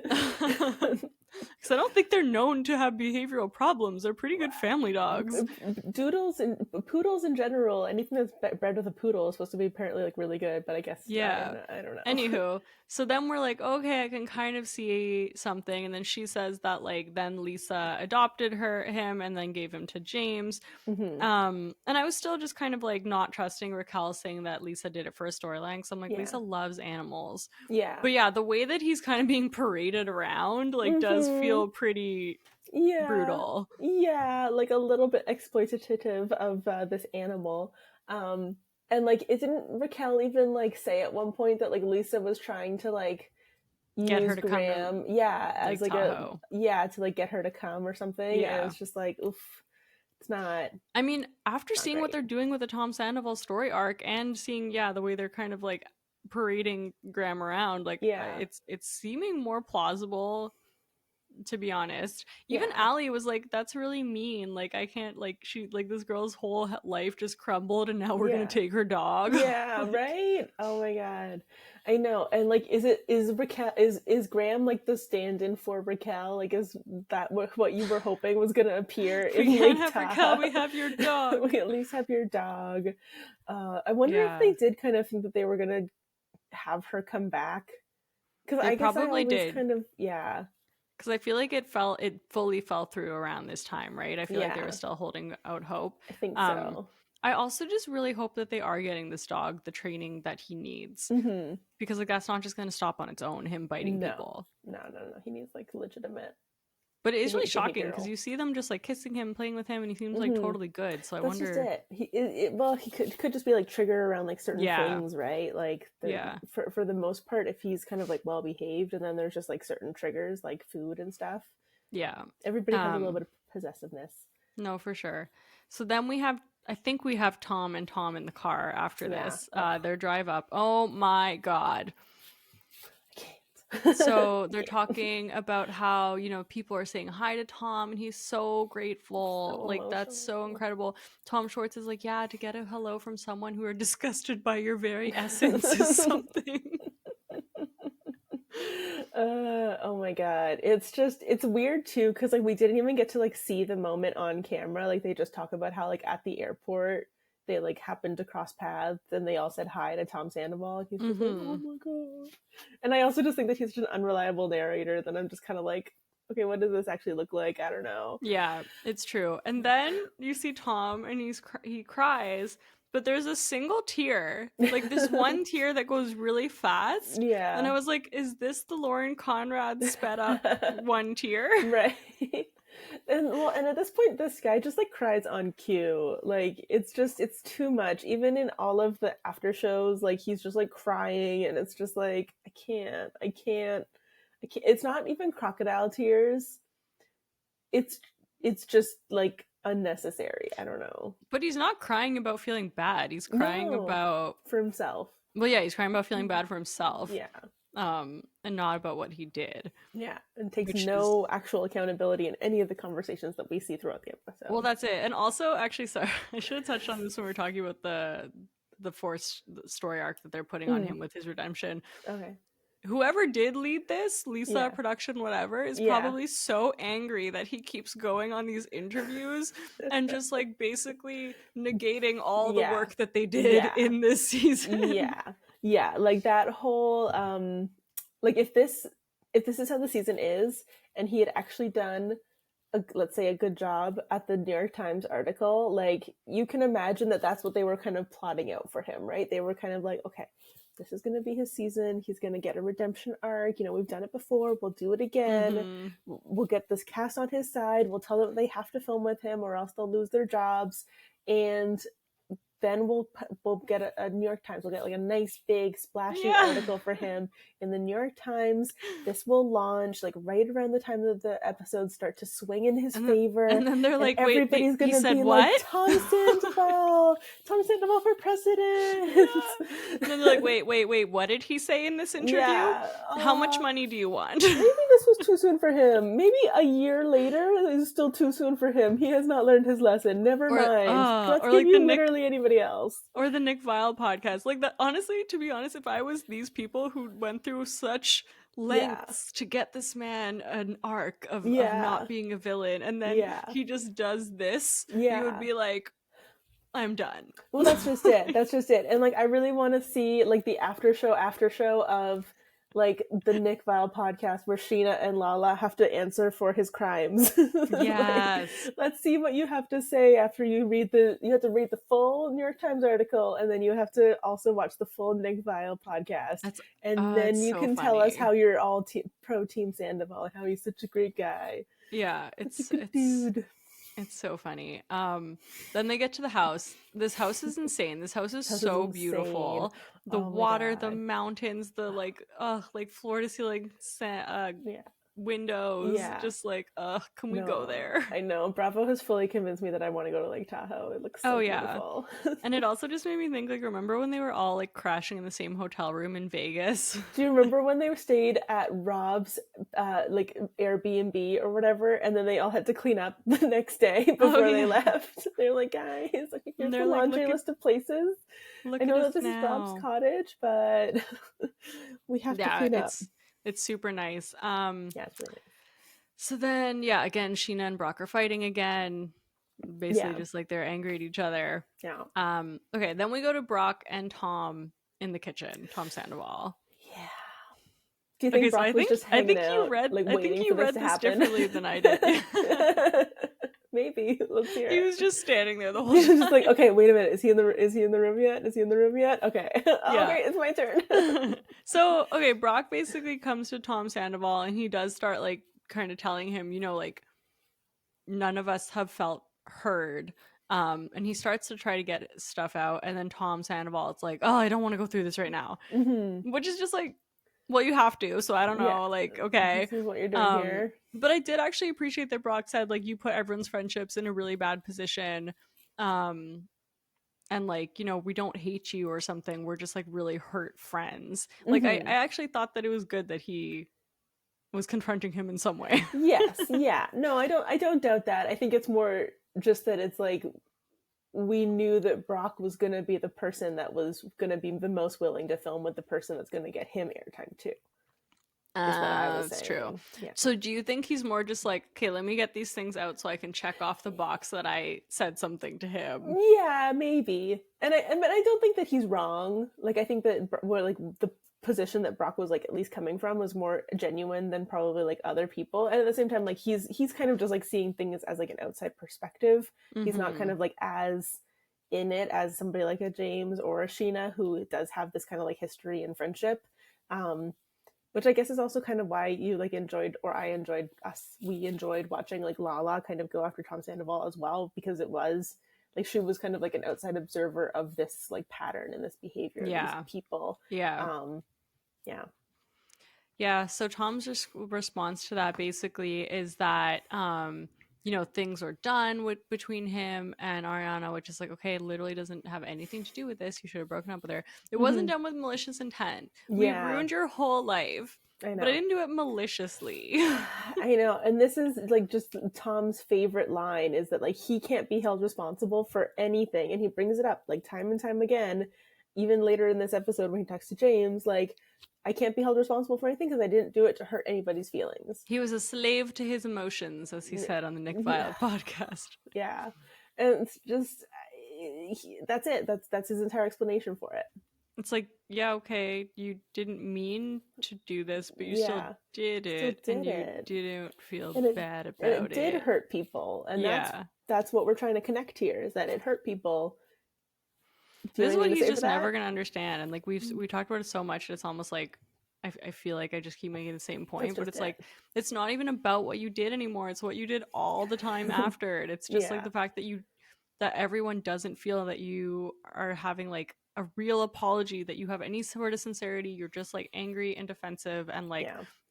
Because I don't think they're known to have behavioral problems. They're pretty good family dogs. Doodles and poodles in general, anything that's bred with a poodle is supposed to be apparently like really good, but I guess I don't know. Anywho, so then we're like, okay, I can kind of see something, and then she says that like then Lisa adopted him and then gave him to James. Mm-hmm. And I was still just kind of like not trusting Raquel saying that Lisa did it for a storyline. So I'm like, Lisa loves animals. Yeah. But yeah, the way that he's kind of being paraded around like does feel pretty brutal. Yeah, like a little bit exploitative of this animal. And like, didn't Raquel even like say at one point that like Lisa was trying to like get use her to Graham, come to, as Lake like Tahoe. to like get her to come or something? Yeah, and it's just like, oof, it's not. I mean, after seeing great. what they're doing with the Tom Sandoval story arc and seeing the way they're kind of like parading Graham around, like it's seeming more plausible, to be honest. Even Allie was like, that's really mean, like I can't, like she, like this girl's whole life just crumbled and now we're gonna take her dog. Like, right? Oh my god, I know. And like, is Raquel, is Graham like the stand-in for Raquel? Like, is that what you were hoping was gonna appear we in can't Lake have Tahoe? Raquel, we have your dog. We at least have your dog. I wonder if they did kind of think that they were gonna have her come back, because I guess probably I always did. kind of because I feel like it fully fell through around this time, right? I feel like they were still holding out hope. I think so. I also just really hope that they are getting this dog the training that he needs, because like that's not just going to stop on its own, him biting people. No, he needs like legitimate. But it is really shocking because you see them just like kissing him, playing with him, and he seems like totally good. So I wonder. That's just it. Well, he could just be like triggered around like certain things, right? Like for the most part, if he's kind of like well behaved, and then there's just like certain triggers like food and stuff. Yeah, everybody has a little bit of possessiveness. No, for sure. So then I think we have Tom in the car after this. Their drive up. Oh my god. So they're talking about how, people are saying hi to Tom and he's so grateful. So like emotional. That's so incredible. Tom Schwartz is like, to get a hello from someone who are disgusted by your very essence is something. Oh my god, it's weird too, because like we didn't even get to like see the moment on camera. Like they just talk about how like at the airport they like happened to cross paths and they all said hi to Tom Sandoval. He's just like, oh my god. And I also just think that he's such an unreliable narrator that I'm just kind of like, okay, what does this actually look like? I don't know. Yeah, it's true. And then you see Tom and he cries, but there's a single tear, like this one tear that goes really fast. Yeah. And I was like, is this the Lauren Conrad sped up one tear? Right. And at this point, this guy just like cries on cue. Like it's too much. Even in all of the after shows, like he's just like crying, and it's just like I can't. It's not even crocodile tears. It's just like unnecessary. I don't know. But he's not crying about feeling bad. He's crying about for himself. Well, yeah, he's crying about feeling bad for himself. Yeah. And not about what he did. Yeah, and takes no actual accountability in any of the conversations that we see throughout the episode. Well, that's it. And also, actually, sorry, I should have touched on this when we were talking about the forced story arc that they're putting on him with his redemption. Okay. Whoever did lead this, Lisa, production, whatever, is probably so angry that he keeps going on these interviews and just like basically negating all the work that they did in this season. Yeah, like that whole like if this is how the season is and he had actually done let's say a good job at the New York Times article, like you can imagine that that's what they were kind of plotting out for him, right? They were kind of like, okay, this is going to be his season. He's going to get a redemption arc. We've done it before. We'll do it again. We'll get this cast on his side. We'll tell them they have to film with him or else they'll lose their jobs. And then we'll get a New York Times. We'll get like a nice big splashy article for him in the New York Times. This will launch like right around the time that the episodes start to swing in his favor. And then they're like, wait, everybody's going to be what? like, Tom Sandoval for president. And then they're like, wait, what did he say in this interview? How much money do you want? Maybe the this was too soon for him. Maybe a year later is still too soon for him. He has not learned his lesson. Never mind. Let's give you literally anybody else. Or the Nick Vile podcast. Like that. Honestly, to be honest, if I was these people who went through such lengths to get this man an arc of not being a villain, and then he just does this, you would be like, I'm done. Well, that's just it. That's just it. And like, I really want to see like the after show of like the Nick Vile podcast where Scheana and Lala have to answer for his crimes. Yes. Like, let's see what you have to say after you have to read the full New York Times article, and then you have to also watch the full Nick Vile podcast. Then you can tell us how you're all pro Team Sandoval and how he's such a great guy. Yeah, it's a good dude. It's so funny. Then they get to the house. This house is insane. This house is so beautiful. The water, the mountains, the like floor to ceiling windows. Just like, can we go there? I know. Bravo has fully convinced me that I want to go to Lake Tahoe. It looks so beautiful. And it also just made me think, like, remember when they were all like crashing in the same hotel room in Vegas? Do you remember when they stayed at Rob's like Airbnb or whatever, and then they all had to clean up the next day before they left? They're like, guys, like, here's the laundry list of places. I know that this is Rob's cottage, but we have to clean up. It's super nice. It's really nice. So then, again, Scheana and Brock are fighting again. Basically, just like they're angry at each other. Yeah. Okay, then we go to Brock and Tom in the kitchen. Tom Sandoval. Yeah. Do you think Brock was just hanging out, waiting for this to happen? Differently than I did. Maybe. Let's hear it. He was just standing there the whole time. He was just like, okay, wait a minute. Is he in the room yet? Okay. Okay, it's my turn. So, okay, Brock basically comes to Tom Sandoval and he does start like kind of telling him, like, none of us have felt heard. And he starts to try to get stuff out, and then Tom Sandoval, it's like, oh, I don't want to go through this right now. Mm-hmm. Which is just like, well, you have to, so I don't know, like, okay. This is what you're doing here. But I did actually appreciate that Brock said, like, you put everyone's friendships in a really bad position. And, like, we don't hate you or something. We're just, like, really hurt friends. Like, I actually thought that it was good that he was confronting him in some way. Yes, yeah. No, I don't doubt that. I think it's more just that it's, like, we knew that Brock was going to be the person that was going to be the most willing to film with the person that's going to get him airtime too. That's true. Yeah. So do you think he's more just like, okay, let me get these things out so I can check off the box that I said something to him? Yeah, maybe. But I don't think that he's wrong. Like, I think that the position that Brock was like at least coming from was more genuine than probably like other people. And at the same time, like he's kind of just like seeing things as like an outside perspective. Mm-hmm. He's not kind of like as in it as somebody like a James or a Scheana who does have this kind of like history and friendship. Which I guess is also kind of why you like enjoyed, or we enjoyed watching like Lala kind of go after Tom Sandoval as well, because it was like she was kind of like an outside observer of this like pattern and this behavior of these people. Yeah. So Tom's response to that basically is that things are done between him and Ariana, which is like, okay, literally doesn't have anything to do with this. You should have broken up with her. It wasn't done with malicious intent. We ruined your whole life. I know. But I didn't do it maliciously. I know. And this is like just Tom's favorite line is that like he can't be held responsible for anything. And he brings it up like time and time again, even later in this episode when he talks to James, like, I can't be held responsible for anything because I didn't do it to hurt anybody's feelings. He was a slave to his emotions, as he said on the Nick Vile podcast. Yeah. And it's just, that's it. That's his entire explanation for it. It's like, yeah, okay, you didn't mean to do this, but you still did it. You didn't feel bad about it. And it did hurt people. And that's what we're trying to connect here, is that it hurt people. This is what he's just never going to understand. And like we talked about it so much, it's almost like I feel like I just keep making the same point, but it's like, it's not even about what you did anymore. It's what you did all the time after it. It's just like the fact that everyone doesn't feel that you are having like a real apology, that you have any sort of sincerity. You're just like angry and defensive and like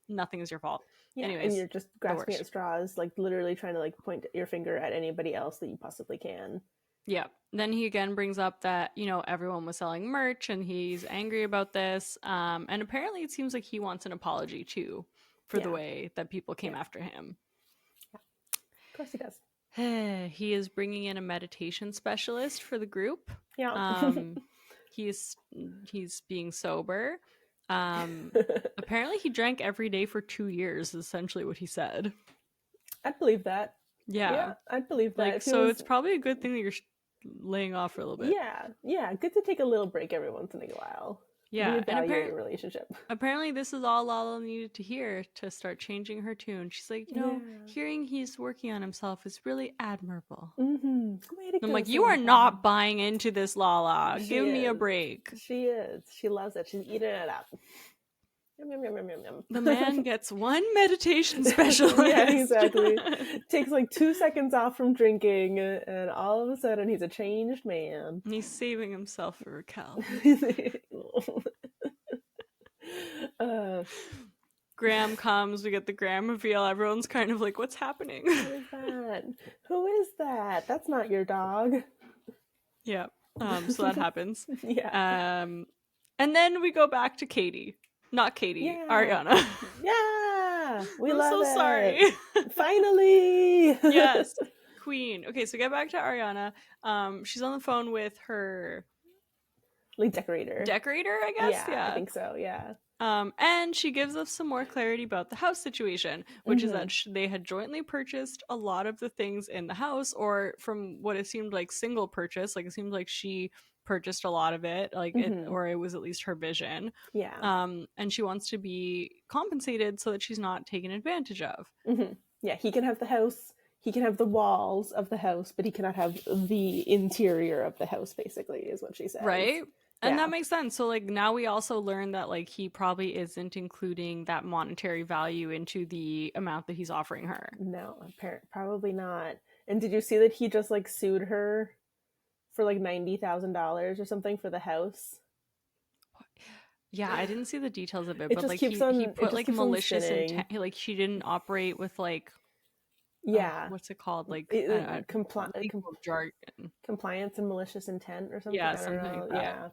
nothing is your fault. Yeah. Anyways, and you're just grasping at straws, like literally trying to like point your finger at anybody else that you possibly can. Yeah. Then he again brings up that, everyone was selling merch and he's angry about this. And apparently it seems like he wants an apology too. for the way that people came after him. Yeah. Of course he does. He is bringing in a meditation specialist for the group. Yeah. He's being sober. Apparently he drank every day for 2 years, is essentially what he said. I'd believe that. Yeah, I'd believe that. Like, so it's probably a good thing that you're laying off for a little bit. Yeah, good to take a little break every once in a while. Yeah, and your relationship. Apparently this is all Lala needed to hear to start changing her tune. She's like, hearing he's working on himself is really admirable. Mm-hmm. I'm like, you are not buying into this, Lala. Give me a break. She is. She loves it. She's eating it up. Yum, yum, yum, yum, yum, yum. The man gets one meditation specialist. Yeah, exactly. Takes like 2 seconds off from drinking, and all of a sudden he's a changed man. And he's saving himself for Raquel. Graham comes, we get the Graham reveal. Everyone's kind of like, what's happening? Who is that? Who is that? That's not your dog. Yeah. So that happens. Yeah. And then we go back to Katie. Not Katie, Ariana. Yeah, we love so it. Sorry. Finally. Yes, queen. Okay, so get back to Ariana. She's on the phone with her like decorator, I guess. Yeah, I think so. Yeah. And she gives us some more clarity about the house situation, which is that they had jointly purchased a lot of the things in the house, or from what it seemed like single purchase. Like it seemed like she purchased a lot of it, like or it was at least her vision. Yeah. And she wants to be compensated so that she's not taken advantage of. Yeah, he can have the house, he can have the walls of the house, but he cannot have the interior of the house, basically, is what she says. Right? And that makes sense. So like now we also learn that like he probably isn't including that monetary value into the amount that he's offering her. No, probably not. And did you see that he just like sued her for like $90,000 or something for the house? Yeah, I didn't see the details of it, but like he put like malicious intent. Like she didn't operate with like what's it called? Like jargon, compliance and malicious intent or something. Yeah, something like that. Yeah,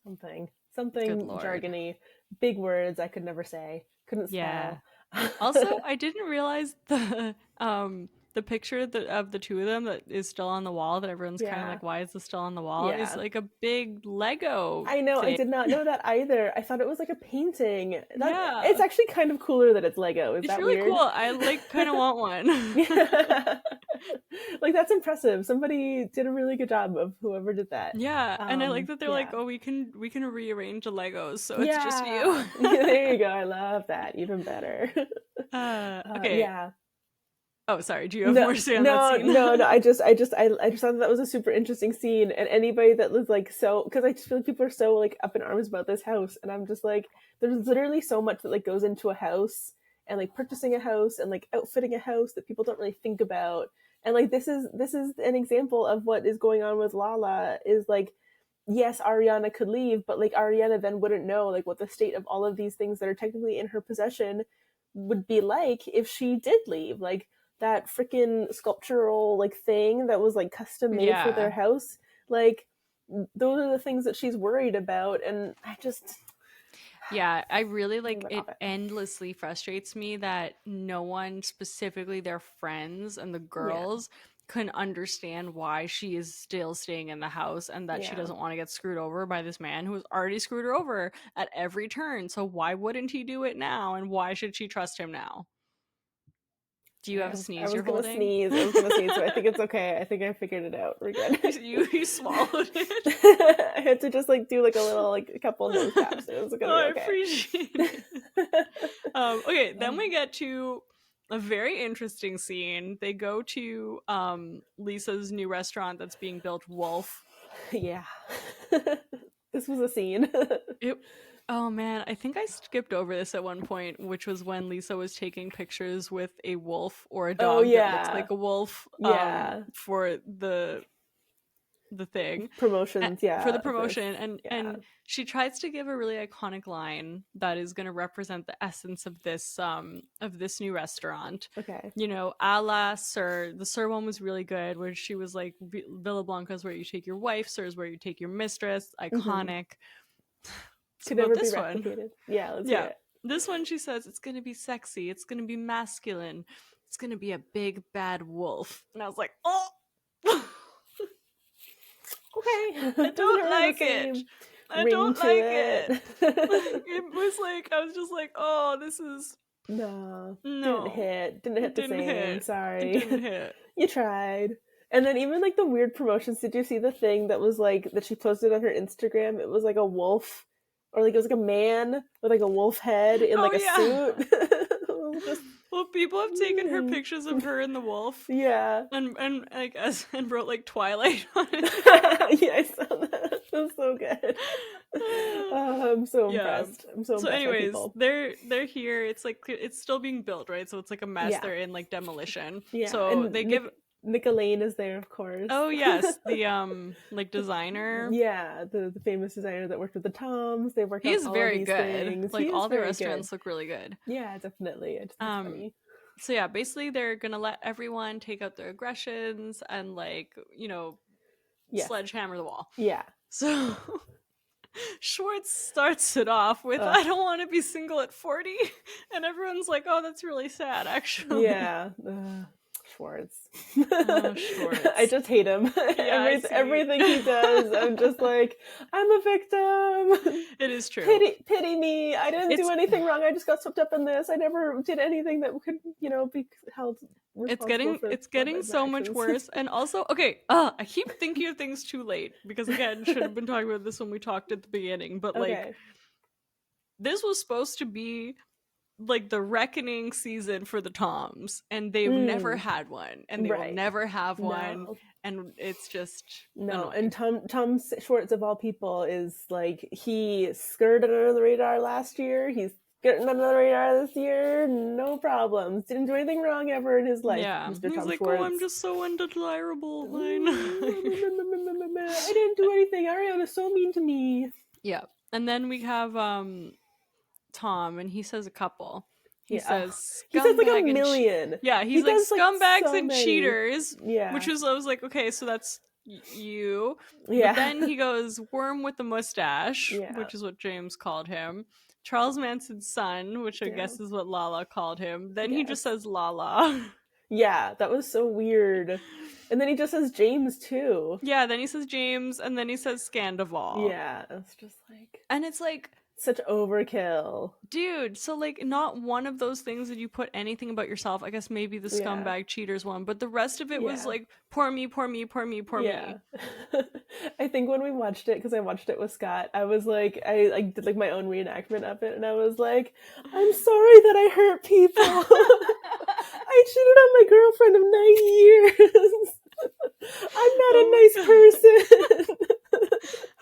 something jargony. Big words I could never say. Couldn't spell. Yeah. Also, I didn't realize the picture of the two of them that is still on the wall, that everyone's kind of like, why is this still on the wall? Is like a big Lego I know thing. I did not know that either. I thought it was like a painting. It's actually kind of cooler that it's Lego. It's that really weird? Cool. I like kind of want one. Like that's impressive. Somebody did a really good job of whoever did that. Yeah. And I like that they're like, oh, we can rearrange the Legos, so it's just you. There you go. I love that. Even better. Okay. Yeah. Oh, sorry. Do you have more to say on that scene? No. I just thought that was a super interesting scene, and anybody that was like because I just feel like people are so like up in arms about this house, and I'm just like, there's literally so much that like goes into a house, and like purchasing a house and like outfitting a house that people don't really think about, and like this is an example of what is going on with Lala. Is like, yes, Ariana could leave, but like Ariana then wouldn't know like what the state of all of these things that are technically in her possession would be like if she did leave. Like that freaking sculptural like thing that was like custom made for their house, like those are the things that she's worried about. And I really like it. Endlessly frustrates me that no one, specifically their friends and the girls, can understand why she is still staying in the house, and that she doesn't want to get screwed over by this man who has already screwed her over at every turn. So why wouldn't he do it now, and why should she trust him now? Do you have a sneeze you're holding? I was going to sneeze, so I think it's okay. I think I figured it out. We're good. You swallowed it? I had to just like do like a little, like a couple of nose taps. It was gonna be okay. I appreciate it. Okay, then we get to a very interesting scene. They go to Lisa's new restaurant that's being built, Wolf. Yeah. This was a scene. Oh man, I think I skipped over this at one point, which was when Lisa was taking pictures with a wolf or a dog that looks like a wolf for the thing. Promotions, for the promotion. And she tries to give a really iconic line that is going to represent the essence of this new restaurant. Okay. You know, a la Sir. The Sir one was really good, where she was like, Villa Blanca's where you take your wife, Sir is where you take your mistress. Iconic. Could never be replicated. Yeah, let's hear it. This one she says, it's going to be sexy. It's going to be masculine. It's going to be a big bad wolf. And I was like, oh! Okay. I don't like it. I don't like it. It was like, I was just like, oh, this is... No. No. Didn't hit the same. Sorry. It didn't hit. You tried. And then even like the weird promotions, did you see the thing that was like, that she posted on her Instagram? It was like a wolf, or like it was like a man with like a wolf head in like a suit. Just... Well, people have taken her pictures of her and the wolf. Yeah. And I guess, and wrote like Twilight on it. Yeah, I saw that. It was so good. I'm so impressed. I'm so impressed. So anyways, they're here. It's like, it's still being built, right? So it's like a mess. Yeah. They're in like demolition. Yeah. So and they give... Nick Elaine is there, of course. Oh yes, the like designer. Yeah, the famous designer that worked with the Toms. They worked. He's very these good. Things. Like all the restaurants look really good. Yeah, definitely. It's funny. So yeah, basically they're gonna let everyone take out their aggressions and like, you know, sledgehammer the wall. Yeah. So Schwartz starts it off with, I don't want to be single at 40. And everyone's like, oh, that's really sad, actually. Yeah. Schwartz. Schwartz. I just hate him. Yeah, everything he does, I'm just like, I'm a victim. It is true. Pity me. I didn't do anything wrong. I just got swept up in this. I never did anything that could, you know, be held responsible. It's getting so much worse. And also, okay, I keep thinking of things too late because again, should have been talking about this when we talked at the beginning. But like, this was supposed to be like the reckoning season for the Toms, and they've never had one, and they will never have one. And it's just annoying. And Tom Schwartz, of all people, is like, he skirted under the radar last year. He's skirting under the radar this year. No problems. Didn't do anything wrong ever in his life. Yeah, Mr. he's Tom like, Schwartz. oh, I'm just so undesirable. I didn't do anything. Ariana's so mean to me. Yeah, and then we have Tom, and he says a couple. He says like a million. He's like scumbags so and many. Cheaters. Yeah. Which was, I was like, okay, so that's you. Yeah. But then he goes worm with the mustache, which is what James called him. Charles Manson's son, which I guess is what Lala called him. Then he just says Lala. Yeah, that was so weird. And then he just says James too. Yeah, then he says James, and then he says Sandoval. Yeah, it's just like... And it's like... such overkill. Dude, so like not one of those things that you put anything about yourself. I guess maybe the scumbag cheaters one, but the rest of it was like, poor me, poor me, poor me, poor me. I think when we watched it, because I watched it with Scott, I was like, I did like my own reenactment of it, and I was like, I'm sorry that I hurt people. I cheated on my girlfriend of 9 years. I'm not a nice person.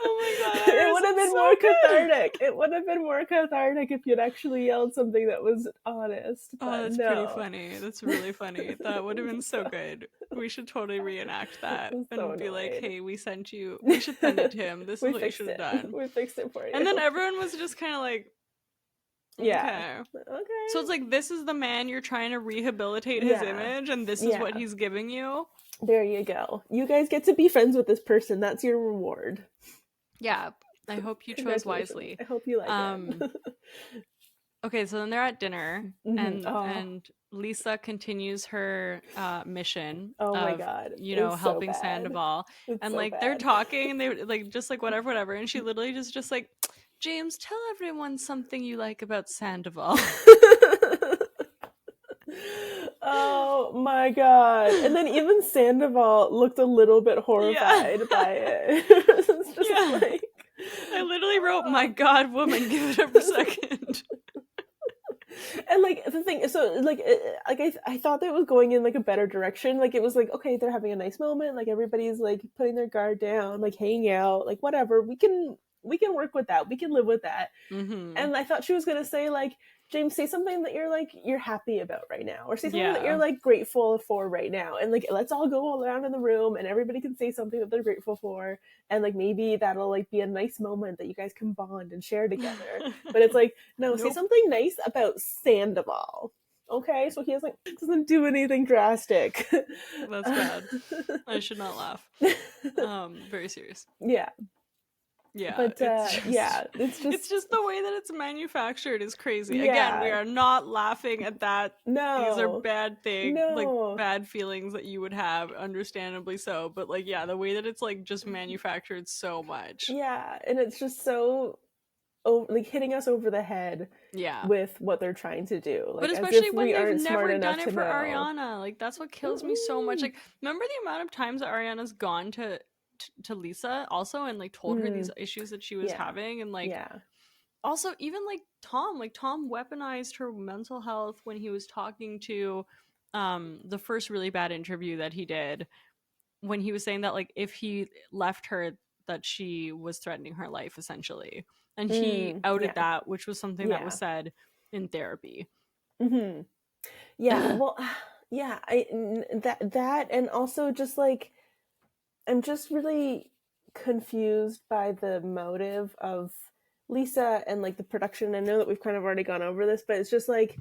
Oh my god. It would have been more cathartic. It would have been more cathartic if you'd actually yelled something that was honest. Oh, that's pretty funny. That's really funny. That would have been so good. We should totally reenact that and be like, hey, we sent you. We should send it to him. This is what you should have done. We fixed it for you. And then everyone was just kind of like, okay. So it's like, this is the man you're trying to rehabilitate his image, and this is what he's giving you. There you go. You guys get to be friends with this person. That's your reward. Yeah. I hope you chose wisely. I hope you like it. Okay, so then they're at dinner, and Lisa continues her mission. Oh my god! You know, helping Sandoval, and like they're talking, and they like just like whatever, and she literally just like, James, tell everyone something you like about Sandoval. Oh my god. And then even Sandoval looked a little bit horrified by it. It's just like... I literally wrote, my god, woman, give it up a second. And like the thing, so like I thought that it was going in like a better direction. Like it was like, okay, they're having a nice moment, like everybody's like putting their guard down, like hanging out, like whatever, we can work with that, we can live with that. And I thought she was gonna say like, James, say something that you're happy about right now, or say something that you're like grateful for right now, and like let's all go all around in the room and everybody can say something that they're grateful for, and like maybe that'll like be a nice moment that you guys can bond and share together. But it's like, no, say something nice about Sandoval. Okay, so he doesn't do anything drastic. That's bad. I should not laugh. Very serious. Yeah. Yeah, But yeah, it's just the way that it's manufactured is crazy. Again, we yeah, are not laughing at that. These are no, bad like no, bad feelings that you would have, understandably so. But like, yeah, the way that it's like just manufactured so much. yeah, and it's just so like hitting us over the head Yeah. with what they're trying to do, But like as especially if when we they've aren't smart never enough done to it for know. Ariana. Like that's what kills me so much. Mm-mm. Like remember the amount of times that Ariana's gone to Lisa also and like told her these Mm, issues that she was yeah, having, and like yeah. also even like Tom weaponized her mental health when he was talking to the first really bad interview that he did, when he was saying that like if he left her, that she was threatening her life essentially, and he outed Yeah, that, which was something that was yeah. said in therapy. Hmm. Yeah, well, yeah, that and also just like I'm just really confused by the motive of Lisa and like the production. I know that we've kind of already gone over this, but it's just like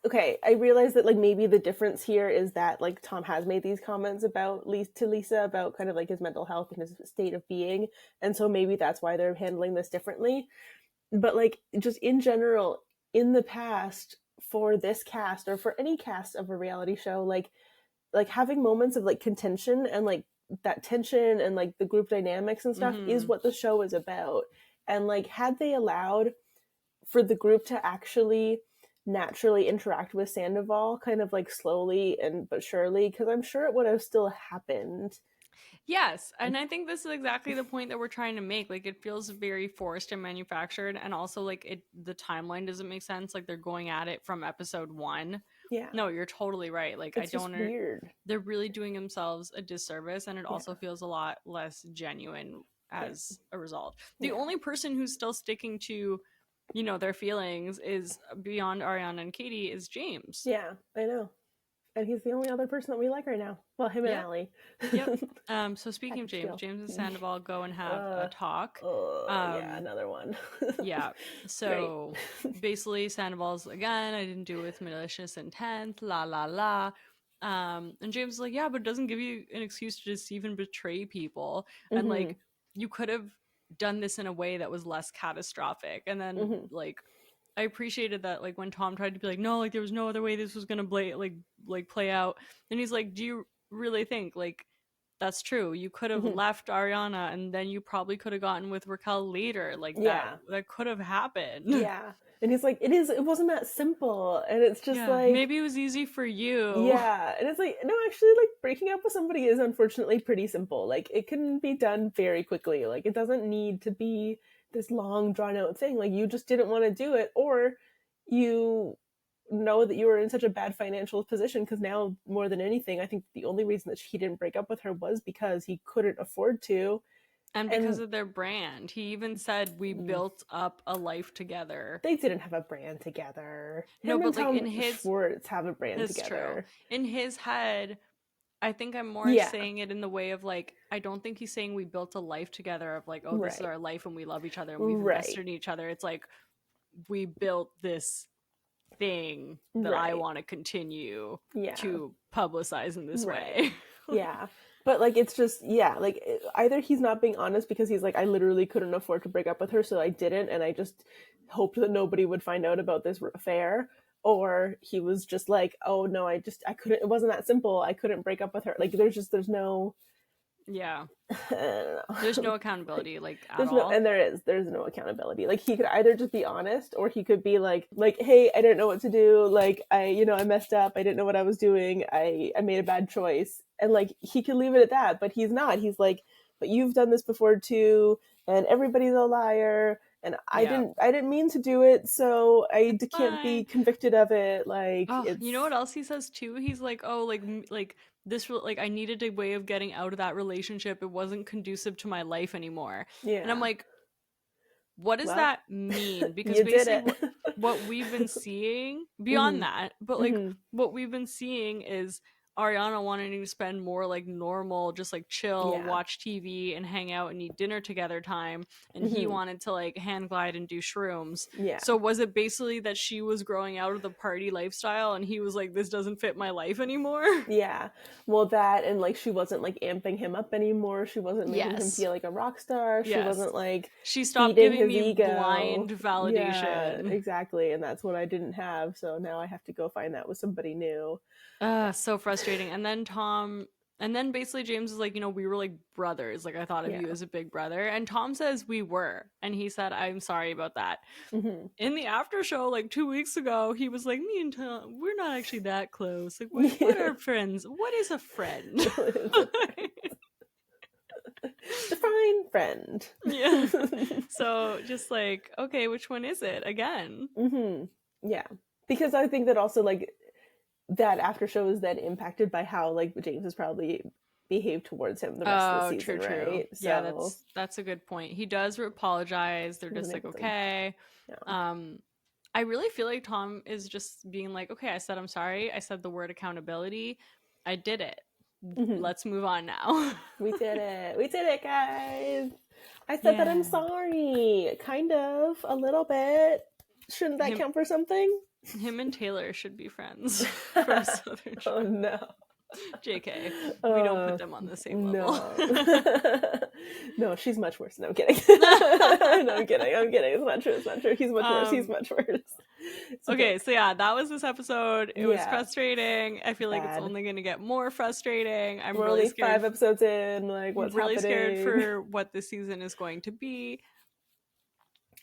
okay, I realize that like maybe the difference here is that like Tom has made these comments about Lisa about kind of like his mental health and his state of being, and so maybe that's why they're handling this differently. But like just in general, in the past for this cast or for any cast of a reality show, like having moments of like contention and like that tension and like the group dynamics and stuff is Mm-hmm. what the show is about. And like had they allowed for the group to actually naturally interact with Sandoval kind of like slowly and but surely, because I'm sure it would have still happened. Yes, and I think this is exactly the point that we're trying to make. Like it feels very forced and manufactured, and also like the timeline doesn't make sense. Like they're going at it from episode 1. Yeah, No, you're totally right. Like I it's just don't weird. they're really doing themselves a disservice, and it Yeah, also feels a lot less genuine yeah, as a result. The yeah, only person who's still sticking to, you know, their feelings is beyond Ariana and Katie is James. yeah, I know. And he's the only other person that we like right now. Well, him and Yep. Allie. Yep. So speaking of Package James, deal. James and Sandoval go and have a uh talk. yeah, Um, another one. yeah. Great. So basically, Sandoval's again, I didn't do it with malicious intent, la la la. And James is like, yeah, but it doesn't give you an excuse to deceive and betray people. And Mm-hmm. like, you could have done this in a way that was less catastrophic. And then Mm-hmm. like, I appreciated that like when Tom tried to be like, no, like there was no other way this was gonna play out, and he's like, do you really think like that's true? You could have Mm-hmm. left Ariana, and then you probably could have gotten with Raquel later. Like that Yeah. that could have happened. Yeah. And he's like, it wasn't that simple. And it's just Yeah, like, maybe it was easy for you. yeah. And it's like, no, actually, like breaking up with somebody is unfortunately pretty simple. Like it can be done very quickly. Like it doesn't need to be this long drawn out thing. Like you just didn't want to do it, or you know that you were in such a bad financial position, because now more than anything I think the only reason that he didn't break up with her was because he couldn't afford to. And because And of their brand. He even said we built up a life together. they didn't have a brand together. No, Him and but like Tom in his Schwartz have a brand That's true. together. In his head, I think I'm more Yeah, saying it in the way of like, I don't think he's saying we built a life together of like, oh, this is right, our life and we love each other and we've right, invested in each other. It's like we built this thing that I right. want to continue Yeah, to publicize in this right. way. Yeah. But like it's just yeah, like either he's not being honest because he's like I literally couldn't afford to break up with her so I didn't, and I just hoped that nobody would find out about this affair, or he was just like, "Oh no, I couldn't, it wasn't that simple. I couldn't break up with her." Like there's no Yeah. I don't There's know. no accountability like at There's no, all. and there's no accountability. Like he could either just be honest, or he could be like hey, I didn't know what to do, like I messed up, I didn't know what I was doing, I made a bad choice, and like he could leave it at that. But he's not. He's like, but you've done this before too, and everybody's a liar, and i Yeah. didn't i didn't mean to do it, so It's can't be fine. convicted of it. Like Oh, it's you know what else he says too? He's like, "Oh, like this like I needed a way of getting out of that relationship. It wasn't conducive to my life anymore." And I'm yeah, like, "What does well, that mean?" Because you did basically it. what we've been seeing beyond Hmm. that, but like Hmm. what we've been seeing is Ariana wanting to spend more like normal, just like chill, Yeah. watch TV and hang out and eat dinner together time, and he wanted to like hand glide and do shrooms. Yeah. So was it basically that she was growing out of the party lifestyle and he was like, this doesn't fit my life anymore? Yeah. Well, that, and like she wasn't like amping him up anymore. She wasn't making him Yes. feel like a rock star. She Yes. wasn't like She stopped feeding giving his me ego. blind validation. Yeah, exactly. And that's what I didn't have. So now I have to go find that with somebody new. So frustrating. And then basically James is like, you know, we were like brothers. Like I thought of you as a big brother. And Tom says we were. And he said, I'm sorry about that. In the after show, like 2 weeks ago, he was like, me and Tom, we're not actually that close. Like, what are friends? What is a friend? Define friend. Yeah. So just like, okay, which one is it again? Yeah. Because I think that also like that after show is then impacted by how like James has probably behaved towards him the rest of the season, true. right? So, yeah, that's a good point. He does apologize. They're just like, okay. Yeah. I really feel like Tom is just being like, okay, I said I'm sorry. I said the word accountability. I did it. Let's move on now. We did it, guys. I said that I'm sorry. Kind of, a little bit. Shouldn't that count for something? Him and Taylor should be friends from Southern Show. Oh no. JK. We don't put them on the same level. No, she's much worse. No, I'm kidding. No, I'm kidding. It's not true. He's much worse. Okay, so yeah, that was this episode. It was frustrating. I feel like it's only going to get more frustrating. We're really scared. 5 episodes in. Like, what's really happening? Scared for what this season is going to be.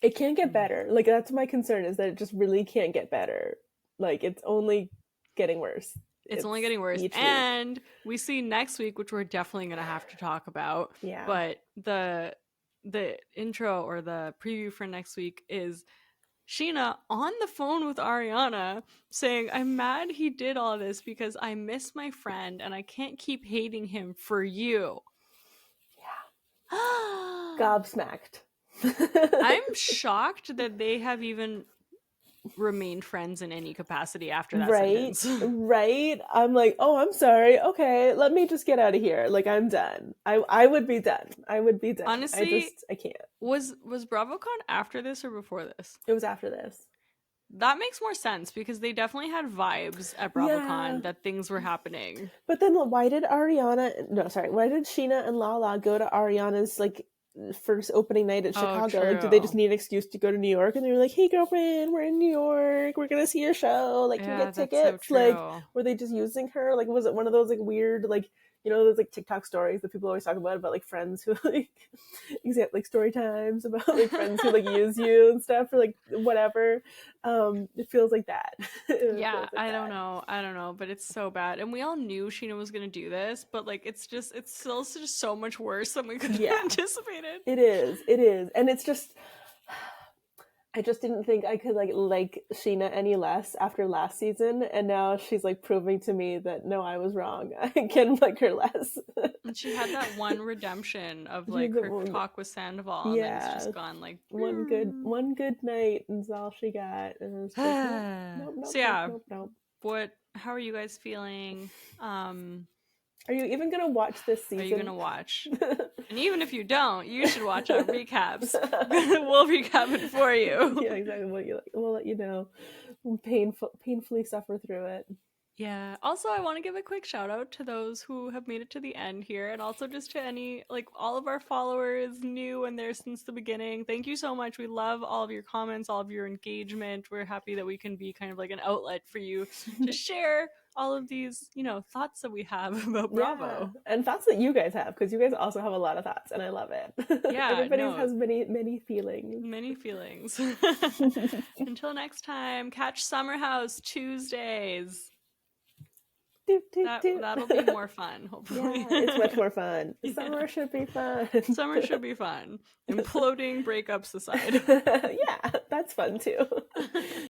It can't get better. Like, that's my concern, is that it just really can't get better. Like, it's only getting worse. It's only getting worse. And we see next week, which we're definitely going to have to talk about. Yeah. But the intro or the preview for next week is Scheana on the phone with Ariana saying, I'm mad he did all this because I miss my friend and I can't keep hating him for you. Yeah. Gobsmacked. I'm shocked that they have even remained friends in any capacity after that sentence. Right. I'm like, oh, I'm sorry. Okay, let me just get out of here. Like, I'm done. I would be done. Honestly, I can't. Was BravoCon after this or before this? It was after this. That makes more sense because they definitely had vibes at BravoCon that things were happening. But then why did Scheana and Lala go to Ariana's like first opening night at Chicago? Like, did they just need an excuse to go to New York? And they were like, hey girlfriend, we're in New York, we're gonna see your show, like, can we get tickets? So like, were they just using her? Like, was it one of those like weird, like, you know, those like TikTok stories that people always talk about like friends who like story times about like friends who like use you and stuff, or like whatever. It feels like that. I don't know, but it's so bad, and we all knew Scheana was gonna do this, but like it's still just so much worse than we could have anticipated. It is, and it's just, I just didn't think I could like Scheana any less after last season, and now she's like proving to me that no, I was wrong. I can like her less. And she had that one redemption of like her talk with Sandoval, and then it's just gone like one good night, and that's all she got. And it was just, nope. How are you guys feeling? Are you even gonna watch this season? Are you gonna watch? And even if you don't, you should watch our recaps. We'll recap it for you. Yeah, exactly. We'll let you know. We'll painfully suffer through it. Yeah. Also, I want to give a quick shout out to those who have made it to the end here, and also just to any, like, all of our followers new and there since the beginning. Thank you so much. We love all of your comments, all of your engagement. We're happy that we can be kind of like an outlet for you to share all of these, you know, thoughts that we have about Bravo. Yeah. And thoughts that you guys have, because you guys also have a lot of thoughts, and I love it. Yeah. Everybody has many feelings. Many feelings. Until next time, catch Summer House Tuesdays. That'll be more fun, hopefully. Yeah, it's much more fun. Summer should be fun. Summer should be fun. Imploding breakups aside. Yeah, that's fun too.